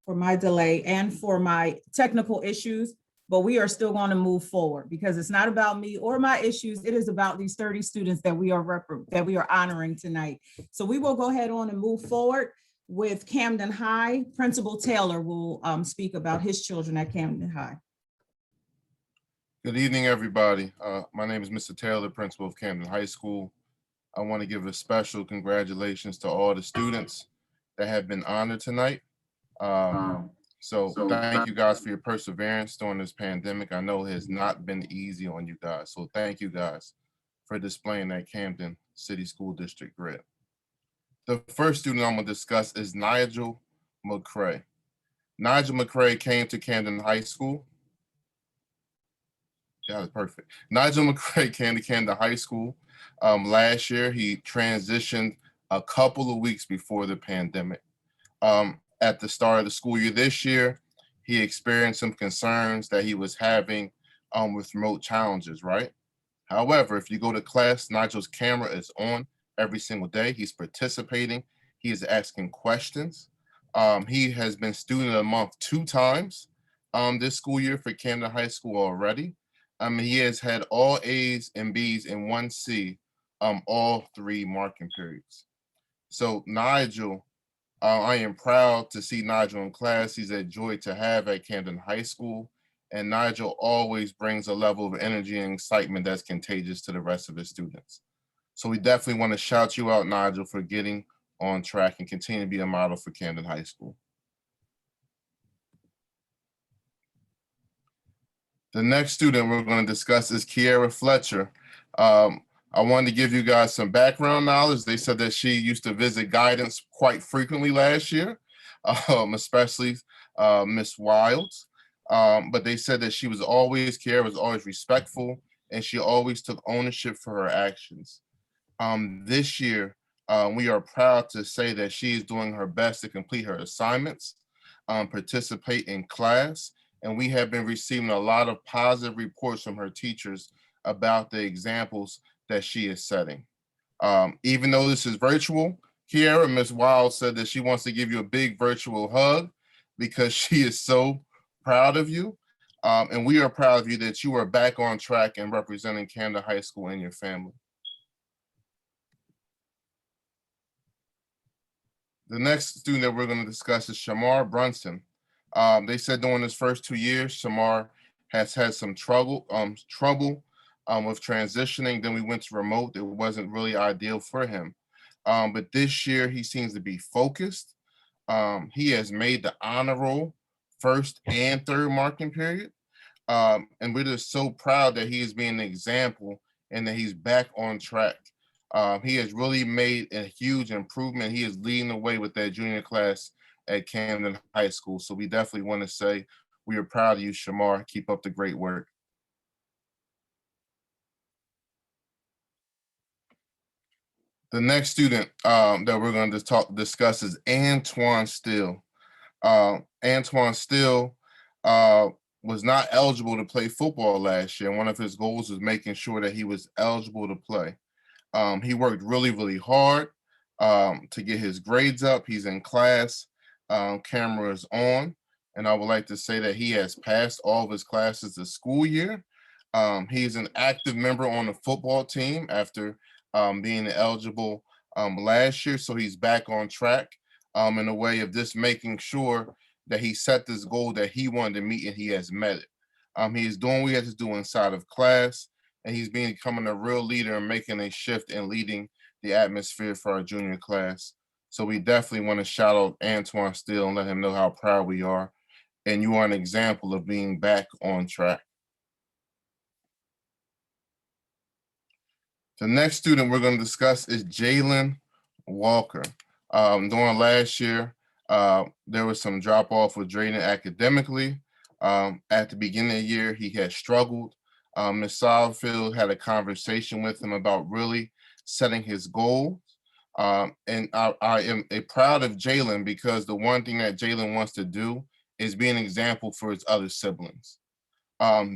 and for my technical issues, but we are still going to move forward because it's not about me or my issues. It is about these 30 students that we are honoring tonight. So we will go ahead on and move forward. with Camden High. Principal Taylor will speak about his children at Camden High. Good evening, everybody. My name is Mr. Taylor, principal of Camden High School. I want to give a special congratulations to all the students that have been honored tonight. So thank you guys for your perseverance during this pandemic. I know it has not been easy on you guys. So thank you guys for displaying that Camden City School District grit. The first student I'm going to discuss is Nigel McCray. Nigel McCray came to Camden High School. Yeah, that's perfect. Nigel McCray came to Camden High School last year. He transitioned a couple of weeks before the pandemic. At the start of the school year this year, he experienced some concerns that he was having with remote challenges, right? However, if you go to class, Nigel's camera is on every single day. He's participating. He is asking questions. He has been student of the month 2 times this school year for Camden High School already. He has had all A's and B's and 1 C all 3 marking periods. So Nigel, I am proud to see Nigel in class. He's a joy to have at Camden High School. And Nigel always brings a level of energy and excitement that's contagious to the rest of his students. So we definitely want to shout you out, Nigel, for getting on track and continue to be a model for Camden High School. The next student we're going to discuss is Kiara Fletcher. I wanted to give you guys some background knowledge. They said that she used to visit guidance quite frequently last year, especially Miss Wilds. But they said that Kiara was always respectful, and she always took ownership for her actions. This year, we are proud to say that she is doing her best to complete her assignments, participate in class, and we have been receiving a lot of positive reports from her teachers about the examples that she is setting. Even though this is virtual, Kiara, Ms. Wild said that she wants to give you a big virtual hug because she is so proud of you. And we are proud of you that you are back on track and representing Camden High School and your family. The next student that we're going to discuss is Shamar Brunson. They said during his first 2 years, Shamar has had some trouble with transitioning. Then we went to remote. It wasn't really ideal for him. But this year he seems to be focused. He has made the honor roll 1st and 3rd marking period. And we're just so proud that he is being an example and that he's back on track. He has really made a huge improvement. He is leading the way with that junior class at Camden High School. So we definitely want to say we are proud of you, Shamar. Keep up the great work. The next student that we're going to discuss is Antoine Steele. Antoine Steele was not eligible to play football last year. One of his goals was making sure that he was eligible to play. He worked really, really hard to get his grades up. He's in class, camera is on, and I would like to say that he has passed all of his classes this school year. He's an active member on the football team after being eligible last year, so he's back on track in a way of just making sure that he set this goal that he wanted to meet and he has met it. He is doing what he has to do inside of class, and he's becoming a real leader and making a shift and leading the atmosphere for our junior class. So we definitely want to shout out Antoine Steele and let him know how proud we are. And you are an example of being back on track. The next student we're going to discuss is Jalen Walker. During last year, there was some drop off with Drayden academically. At the beginning of the year, he had struggled. Ms. Southfield had a conversation with him about really setting his goals. And I am proud of Jalen because the one thing that Jalen wants to do is be an example for his other siblings.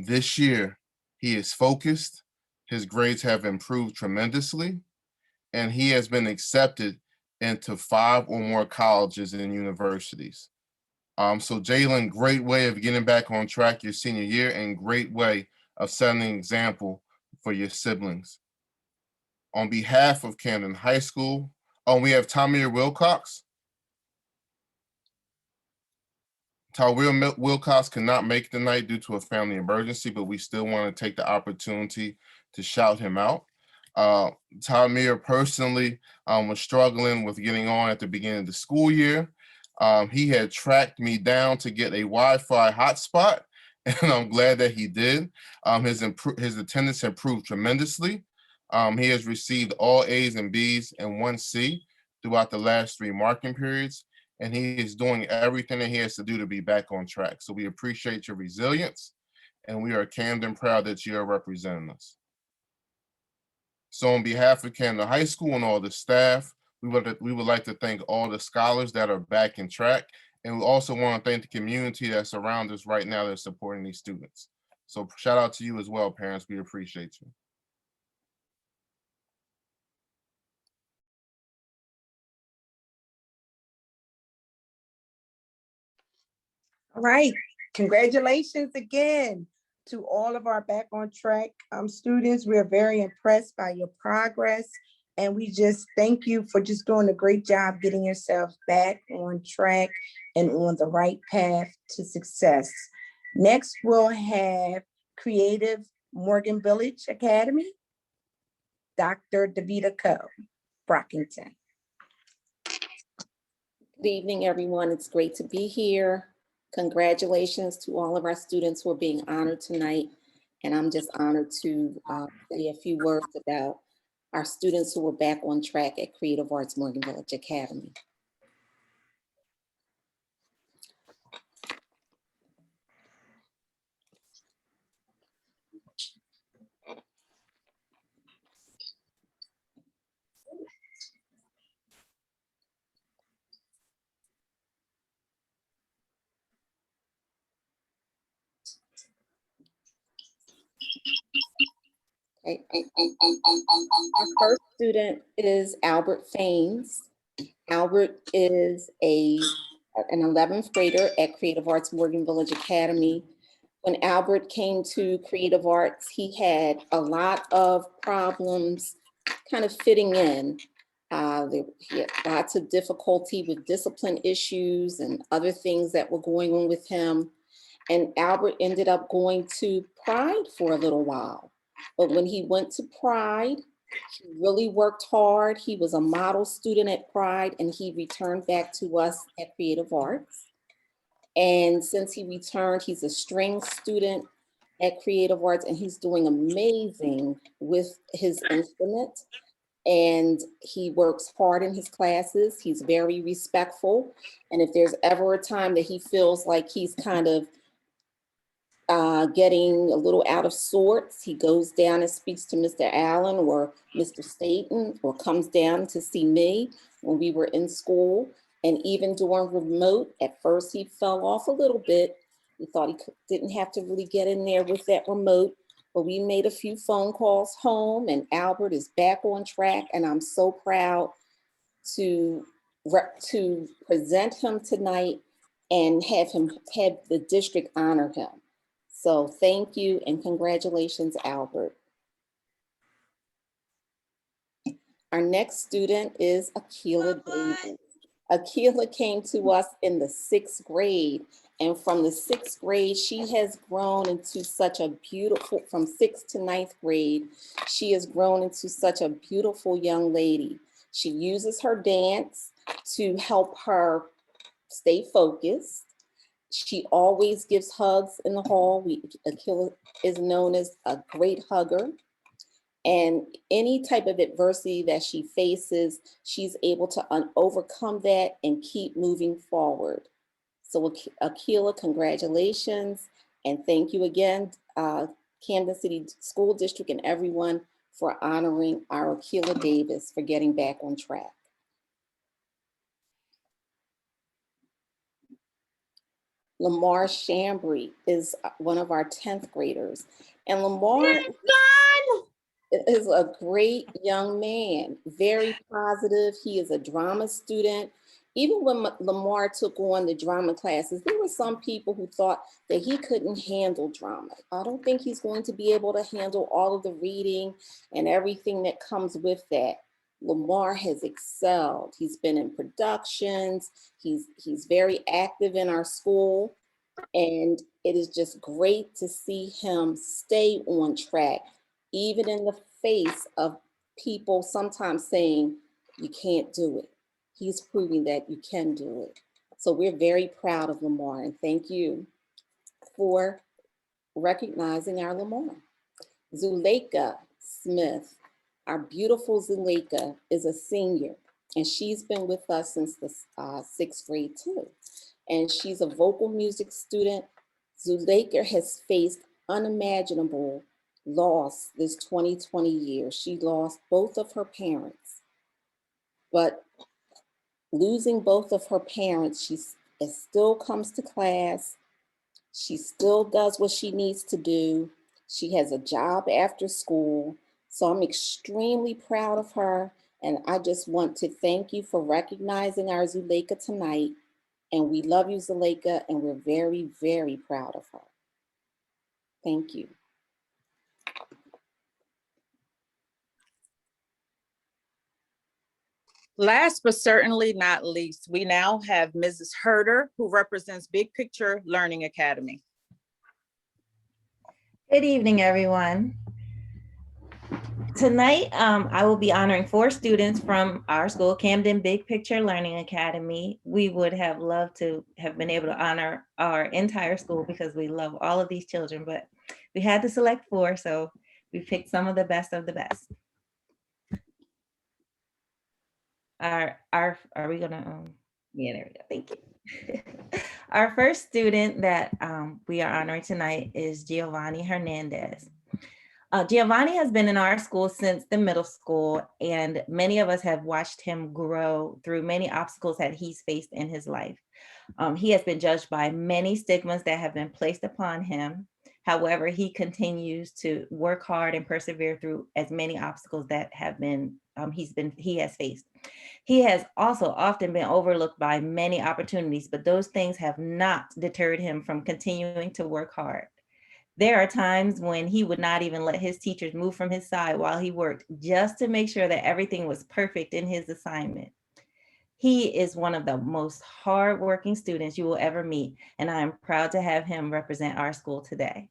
This year, he is focused. His grades have improved tremendously, and he has been accepted into 5 or more colleges and universities. So Jalen, great way of getting back on track your senior year and great way of setting an example for your siblings. On behalf of Camden High School, we have Tamir Wilcox. Tyrell Wilcox could not make it tonight due to a family emergency, but we still want to take the opportunity to shout him out. Tamir personally was struggling with getting on at the beginning of the school year. He had tracked me down to get a Wi-Fi hotspot, and I'm glad that he did. His attendance improved tremendously. He has received all A's and B's and 1 C throughout the last 3 marking periods, and he is doing everything that he has to do to be back on track. So we appreciate your resilience, and we are Camden proud that you are representing us. So on behalf of Camden High School and all the staff, we would like to thank all the scholars that are back in track. And we also want to thank the community that's around us right now that's supporting these students. So shout out to you as well, parents. We appreciate you. All right, congratulations again to all of our back on track students. We are very impressed by your progress, and we just thank you for just doing a great job getting yourselves back on track and on the right path to success. Next, we'll have Creative Morgan Village Academy, Dr. Davita Coe, Brockington. Good evening, everyone. It's great to be here. Congratulations to all of our students who are being honored tonight. And I'm just honored to say a few words about our students who were back on track at Creative Arts Morgan Village Academy. Okay. Our first student is Albert Faines. Albert is an 11th grader at Creative Arts Morgan Village Academy. When Albert came to Creative Arts, he had a lot of problems kind of fitting in. He had lots of difficulty with discipline issues and other things that were going on with him. And Albert ended up going to Pride for a little while. But when he went to Pride, he really worked hard. He was a model student at Pride, and he returned back to us at Creative Arts. And since he returned, he's a string student at Creative Arts, and he's doing amazing with his instrument. And he works hard in his classes. He's very respectful. And if there's ever a time that he feels like he's kind of getting a little out of sorts, he goes down and speaks to Mr. Allen or Mr. Staten, or comes down to see me when we were in school. And even during remote, at first he fell off a little bit. We thought he didn't have to really get in there with that remote, but we made a few phone calls home, and Albert is back on track. And I'm so proud to present him tonight and have the district honor him. So thank you and congratulations, Albert. Our next student is Akila Davis. Akila came to us in the 6th grade, and from the 6th grade, she has grown into such a beautiful, from 6th to 9th grade, she has grown into such a beautiful young lady. She uses her dance to help her stay focused. She always gives hugs in the hall. Akila is known as a great hugger. And any type of adversity that she faces, she's able to overcome that and keep moving forward. So Akila, congratulations. And thank you again, Camden City School District and everyone for honoring our Akila Davis for getting back on track. Lamar Shambry is one of our 10th graders. And Lamar is a great young man, very positive. He is a drama student. Even when Lamar took on the drama classes, there were some people who thought that he couldn't handle drama. I don't think he's going to be able to handle all of the reading and everything that comes with that. Lamar has excelled. He's been in productions. He's very active in our school. And it is just great to see him stay on track, even in the face of people sometimes saying you can't do it. He's proving that you can do it. So we're very proud of Lamar, and thank you for recognizing our Lamar. Zuleika Smith, our beautiful Zuleika, is a senior, and she's been with us since the 6th grade too. And she's a vocal music student. Zuleika has faced unimaginable loss this 2020 year. She lost both of her parents, but losing both of her parents, she still comes to class. She still does what she needs to do. She has a job after school. So I'm extremely proud of her. And I just want to thank you for recognizing our Zuleika tonight. And we love you, Zuleika, and we're very, very proud of her. Thank you. Last but certainly not least, we now have Mrs. Herder, who represents Big Picture Learning Academy. Good evening, everyone. Tonight, I will be honoring 4 students from our school, Camden Big Picture Learning Academy. We would have loved to have been able to honor our entire school because we love all of these children, but we had to select 4, so we picked some of the best of the best. Are we gonna, yeah, there we go, thank you. Our first student that we are honoring tonight is Giovanni Hernandez. Giovanni has been in our school since the middle school, and many of us have watched him grow through many obstacles that he's faced in his life. He has been judged by many stigmas that have been placed upon him. However, he continues to work hard and persevere through as many obstacles that have been he has faced. He has also often been overlooked by many opportunities, but those things have not deterred him from continuing to work hard. There are times when he would not even let his teachers move from his side while he worked, just to make sure that everything was perfect in his assignment. He is one of the most hardworking students you will ever meet, and I am proud to have him represent our school today.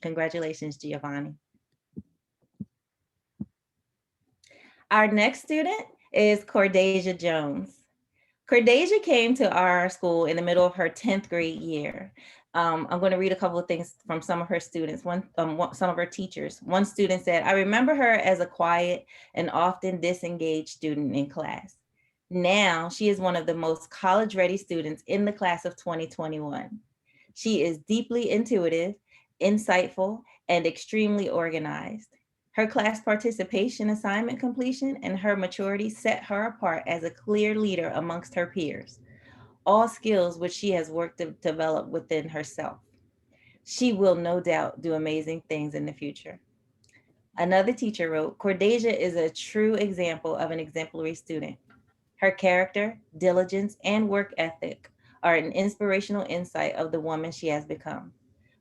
Congratulations, Giovanni. Our next student is Cordasia Jones. Cordasia came to our school in the middle of her 10th grade year. I'm going to read a couple of things from some of her students, some of her teachers. One student said, "I remember her as a quiet and often disengaged student in class. Now she is one of the most college-ready students in the class of 2021. She is deeply intuitive, insightful, and extremely organized. Her class participation, assignment completion, and her maturity set her apart as a clear leader amongst her peers, all skills which she has worked to develop within herself. She will no doubt do amazing things in the future." Another teacher wrote, "Cordasia is a true example of an exemplary student. Her character, diligence, and work ethic are an inspirational insight of the woman she has become.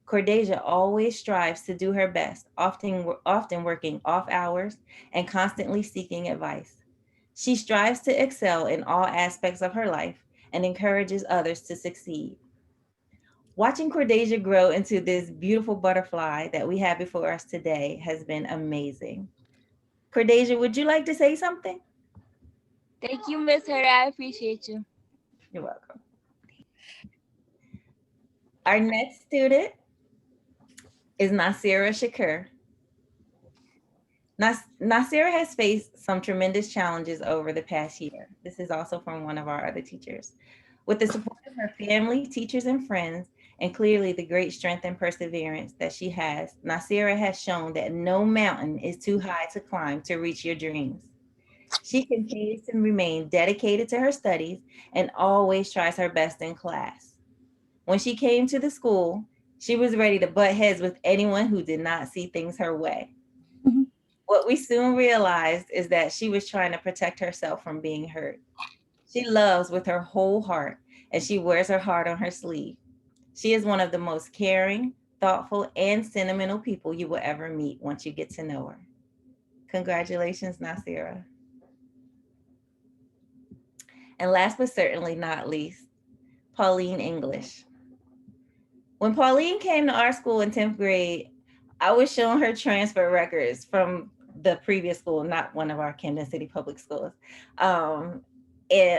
Cordasia always strives to do her best, often working off hours and constantly seeking advice. She strives to excel in all aspects of her life and encourages others to succeed." Watching Cordasia grow into this beautiful butterfly that we have before us today has been amazing. Cordasia, would you like to say something? Thank you, Miss Herder. I appreciate you. You're welcome. Our next student is Nasira Shakur. Nasira has faced some tremendous challenges over the past year. This is also from one of our other teachers. With the support of her family, teachers, and friends, and clearly the great strength and perseverance that she has, Nasira has shown that no mountain is too high to climb to reach your dreams. She continues to remain dedicated to her studies and always tries her best in class. When she came to the school, she was ready to butt heads with anyone who did not see things her way. What we soon realized is that she was trying to protect herself from being hurt. She loves with her whole heart, and she wears her heart on her sleeve. She is one of the most caring, thoughtful, and sentimental people you will ever meet once you get to know her. Congratulations, Nasira. And last but certainly not least, Pauline English. When Pauline came to our school in 10th grade, I was showing her transfer records from the previous school, not one of our Camden City public schools,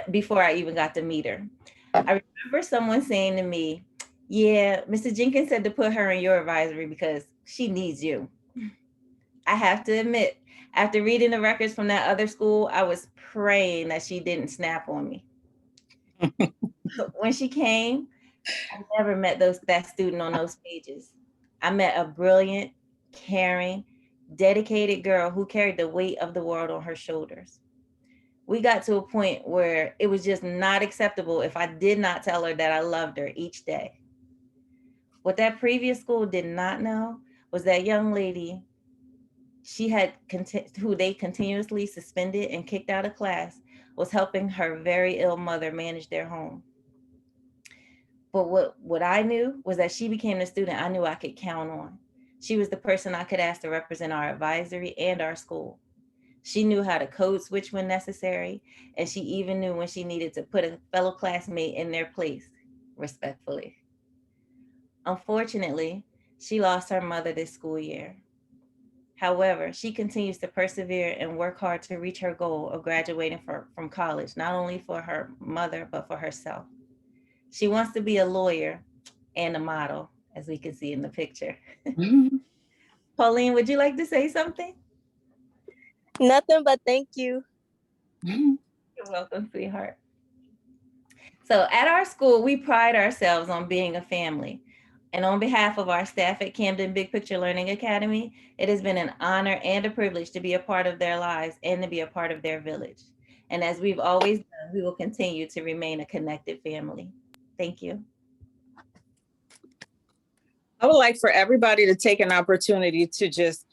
before I even got to meet her. I remember someone saying to me, yeah, Mr. Jenkins said to put her in your advisory because she needs you. I have to admit, after reading the records from that other school, I was praying that she didn't snap on me. When she came, I never met that student on those pages. I met a brilliant, caring, dedicated girl who carried the weight of the world on her shoulders. We got to a point where it was just not acceptable if I did not tell her that I loved her each day. What that previous school did not know was that young lady, who they continuously suspended and kicked out of class, was helping her very ill mother manage their home. But what I knew was that she became the student I knew I could count on. She was the person I could ask to represent our advisory and our school. She knew how to code switch when necessary, and she even knew when she needed to put a fellow classmate in their place, respectfully. Unfortunately, she lost her mother this school year. However, she continues to persevere and work hard to reach her goal of graduating from college, not only for her mother, but for herself. She wants to be a lawyer and a model, as we can see in the picture. Pauline, would you like to say something? Nothing but thank you. You're welcome, sweetheart. So at our school, we pride ourselves on being a family. And on behalf of our staff at Camden Big Picture Learning Academy, it has been an honor and a privilege to be a part of their lives and to be a part of their village. And as we've always done, we will continue to remain a connected family. Thank you. I would like for everybody to take an opportunity to just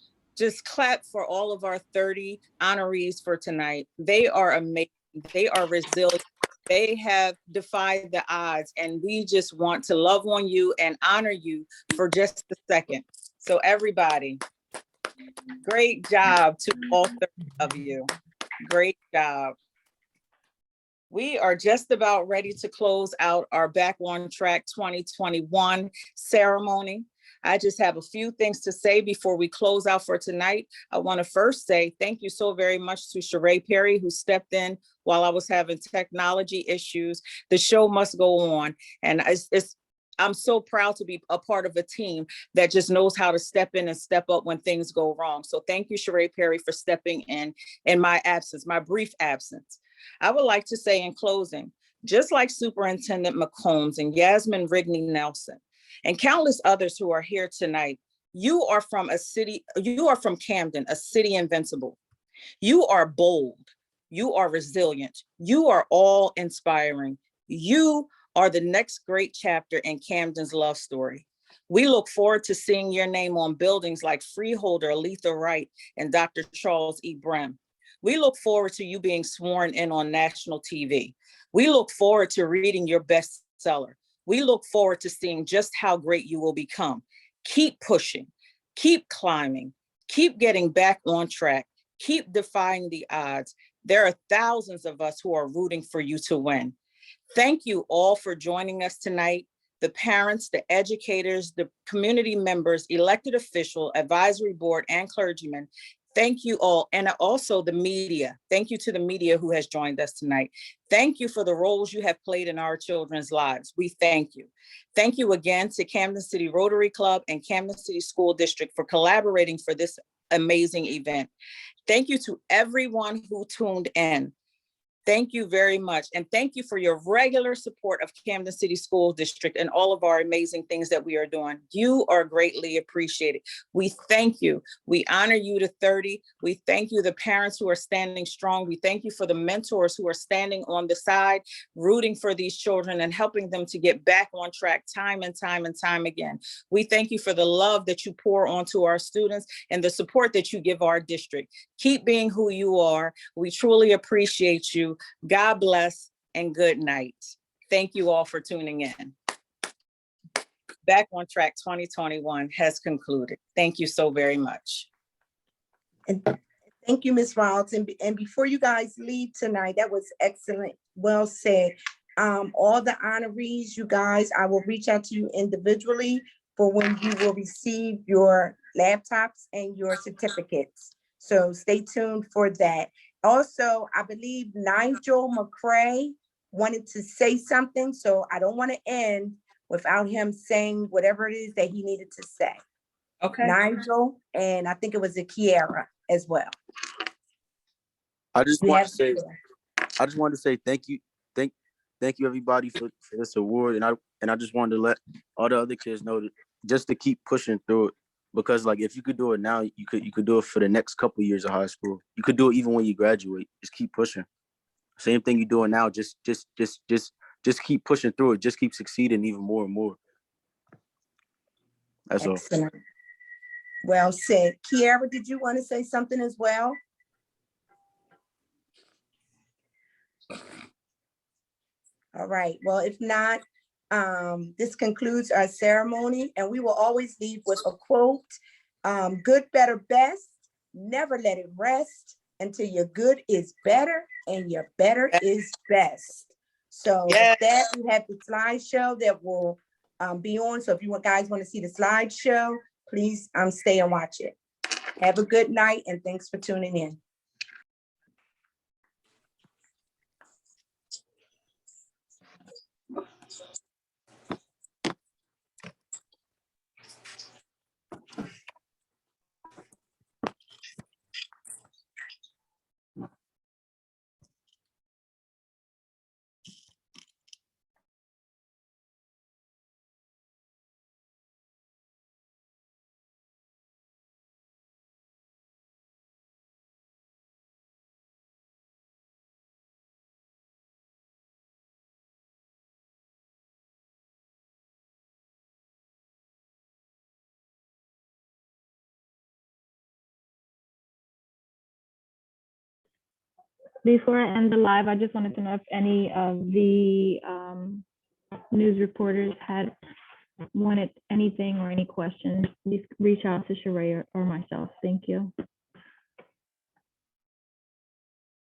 clap for all of our 30 honorees for tonight. They are amazing. They are resilient. They have defied the odds, and we just want to love on you and honor you for just a second. So everybody, great job to all 30 of you. Great job. We are just about ready to close out our Back on Track 2021 ceremony. I just have a few things to say before we close out for tonight. I want to first say thank you so very much to Sheree Perry, who stepped in while I was having technology issues. The show must go on. And I'm so proud to be a part of a team that just knows how to step in and step up when things go wrong. So thank you, Sheree Perry, for stepping in my absence, my brief absence. I would like to say in closing, just like Superintendent McCombs and Yasmin Rigney Nelson and countless others who are here tonight, you are from Camden, a city invincible. You are bold, you are resilient, you are all inspiring. You are the next great chapter in Camden's love story. We look forward to seeing your name on buildings like Freeholder Aletha Wright and Dr. Charles E. BRIMM. We look forward to you being sworn in on national TV. We look forward to reading your bestseller. We look forward to seeing just how great you will become. Keep pushing, keep climbing, keep getting back on track, keep defying the odds. There are thousands of us who are rooting for you to win. Thank you all for joining us tonight. The parents, the educators, the community members, elected official, advisory board, and clergymen. Thank you all. And also the media. Thank you to the media who has joined us tonight. Thank you for the roles you have played in our children's lives. We thank you. Thank you again to Camden City Rotary Club and Camden City School District for collaborating for this amazing event. Thank you to everyone who tuned in. Thank you very much. And thank you for your regular support of Camden City School District and all of our amazing things that we are doing. You are greatly appreciated. We thank you. We honor you to 30. We thank you, the parents who are standing strong. We thank you for the mentors who are standing on the side, rooting for these children and helping them to get back on track time and time and time again. We thank you for the love that you pour onto our students and the support that you give our district. Keep being who you are. We truly appreciate you. God bless and good night. Thank you all for tuning in. Back on Track 2021 has concluded. Thank you so very much. And thank you, Ms. Wilds. And before you guys leave tonight, that was excellent. Well said. All the honorees, you guys, I will reach out to you individually for when you will receive your laptops and your certificates. So stay tuned for that. Also, I believe Nigel McCrae wanted to say something, so I don't want to end without him saying whatever it is that he needed to say. Okay. Nigel, and I think it was a Kiara as well. I just We want have to say, Kiara. I just wanted to say thank you, thank you everybody for this award, and I just wanted to let all the other kids know that just to keep pushing through it, because like if you could do it now, you could do it for the next couple of years of high school. You could do it even when you graduate. Just keep pushing. Same thing you're doing now. Just keep pushing through it. Just keep succeeding even more and more. That's all. Excellent. Well said. Kiara, did you want to say something as well? All right. Well, if not, this concludes our ceremony, and we will always leave with a quote. Good, better, best. Never let it rest until your good is better and your better is best. So with that, we have the slideshow that will be on. So if you guys want to see the slideshow, please stay and watch it. Have a good night, and thanks for tuning in. Before I end the live, I just wanted to know if any of the news reporters had wanted anything or any questions. Please reach out to Sheree or myself. Thank you.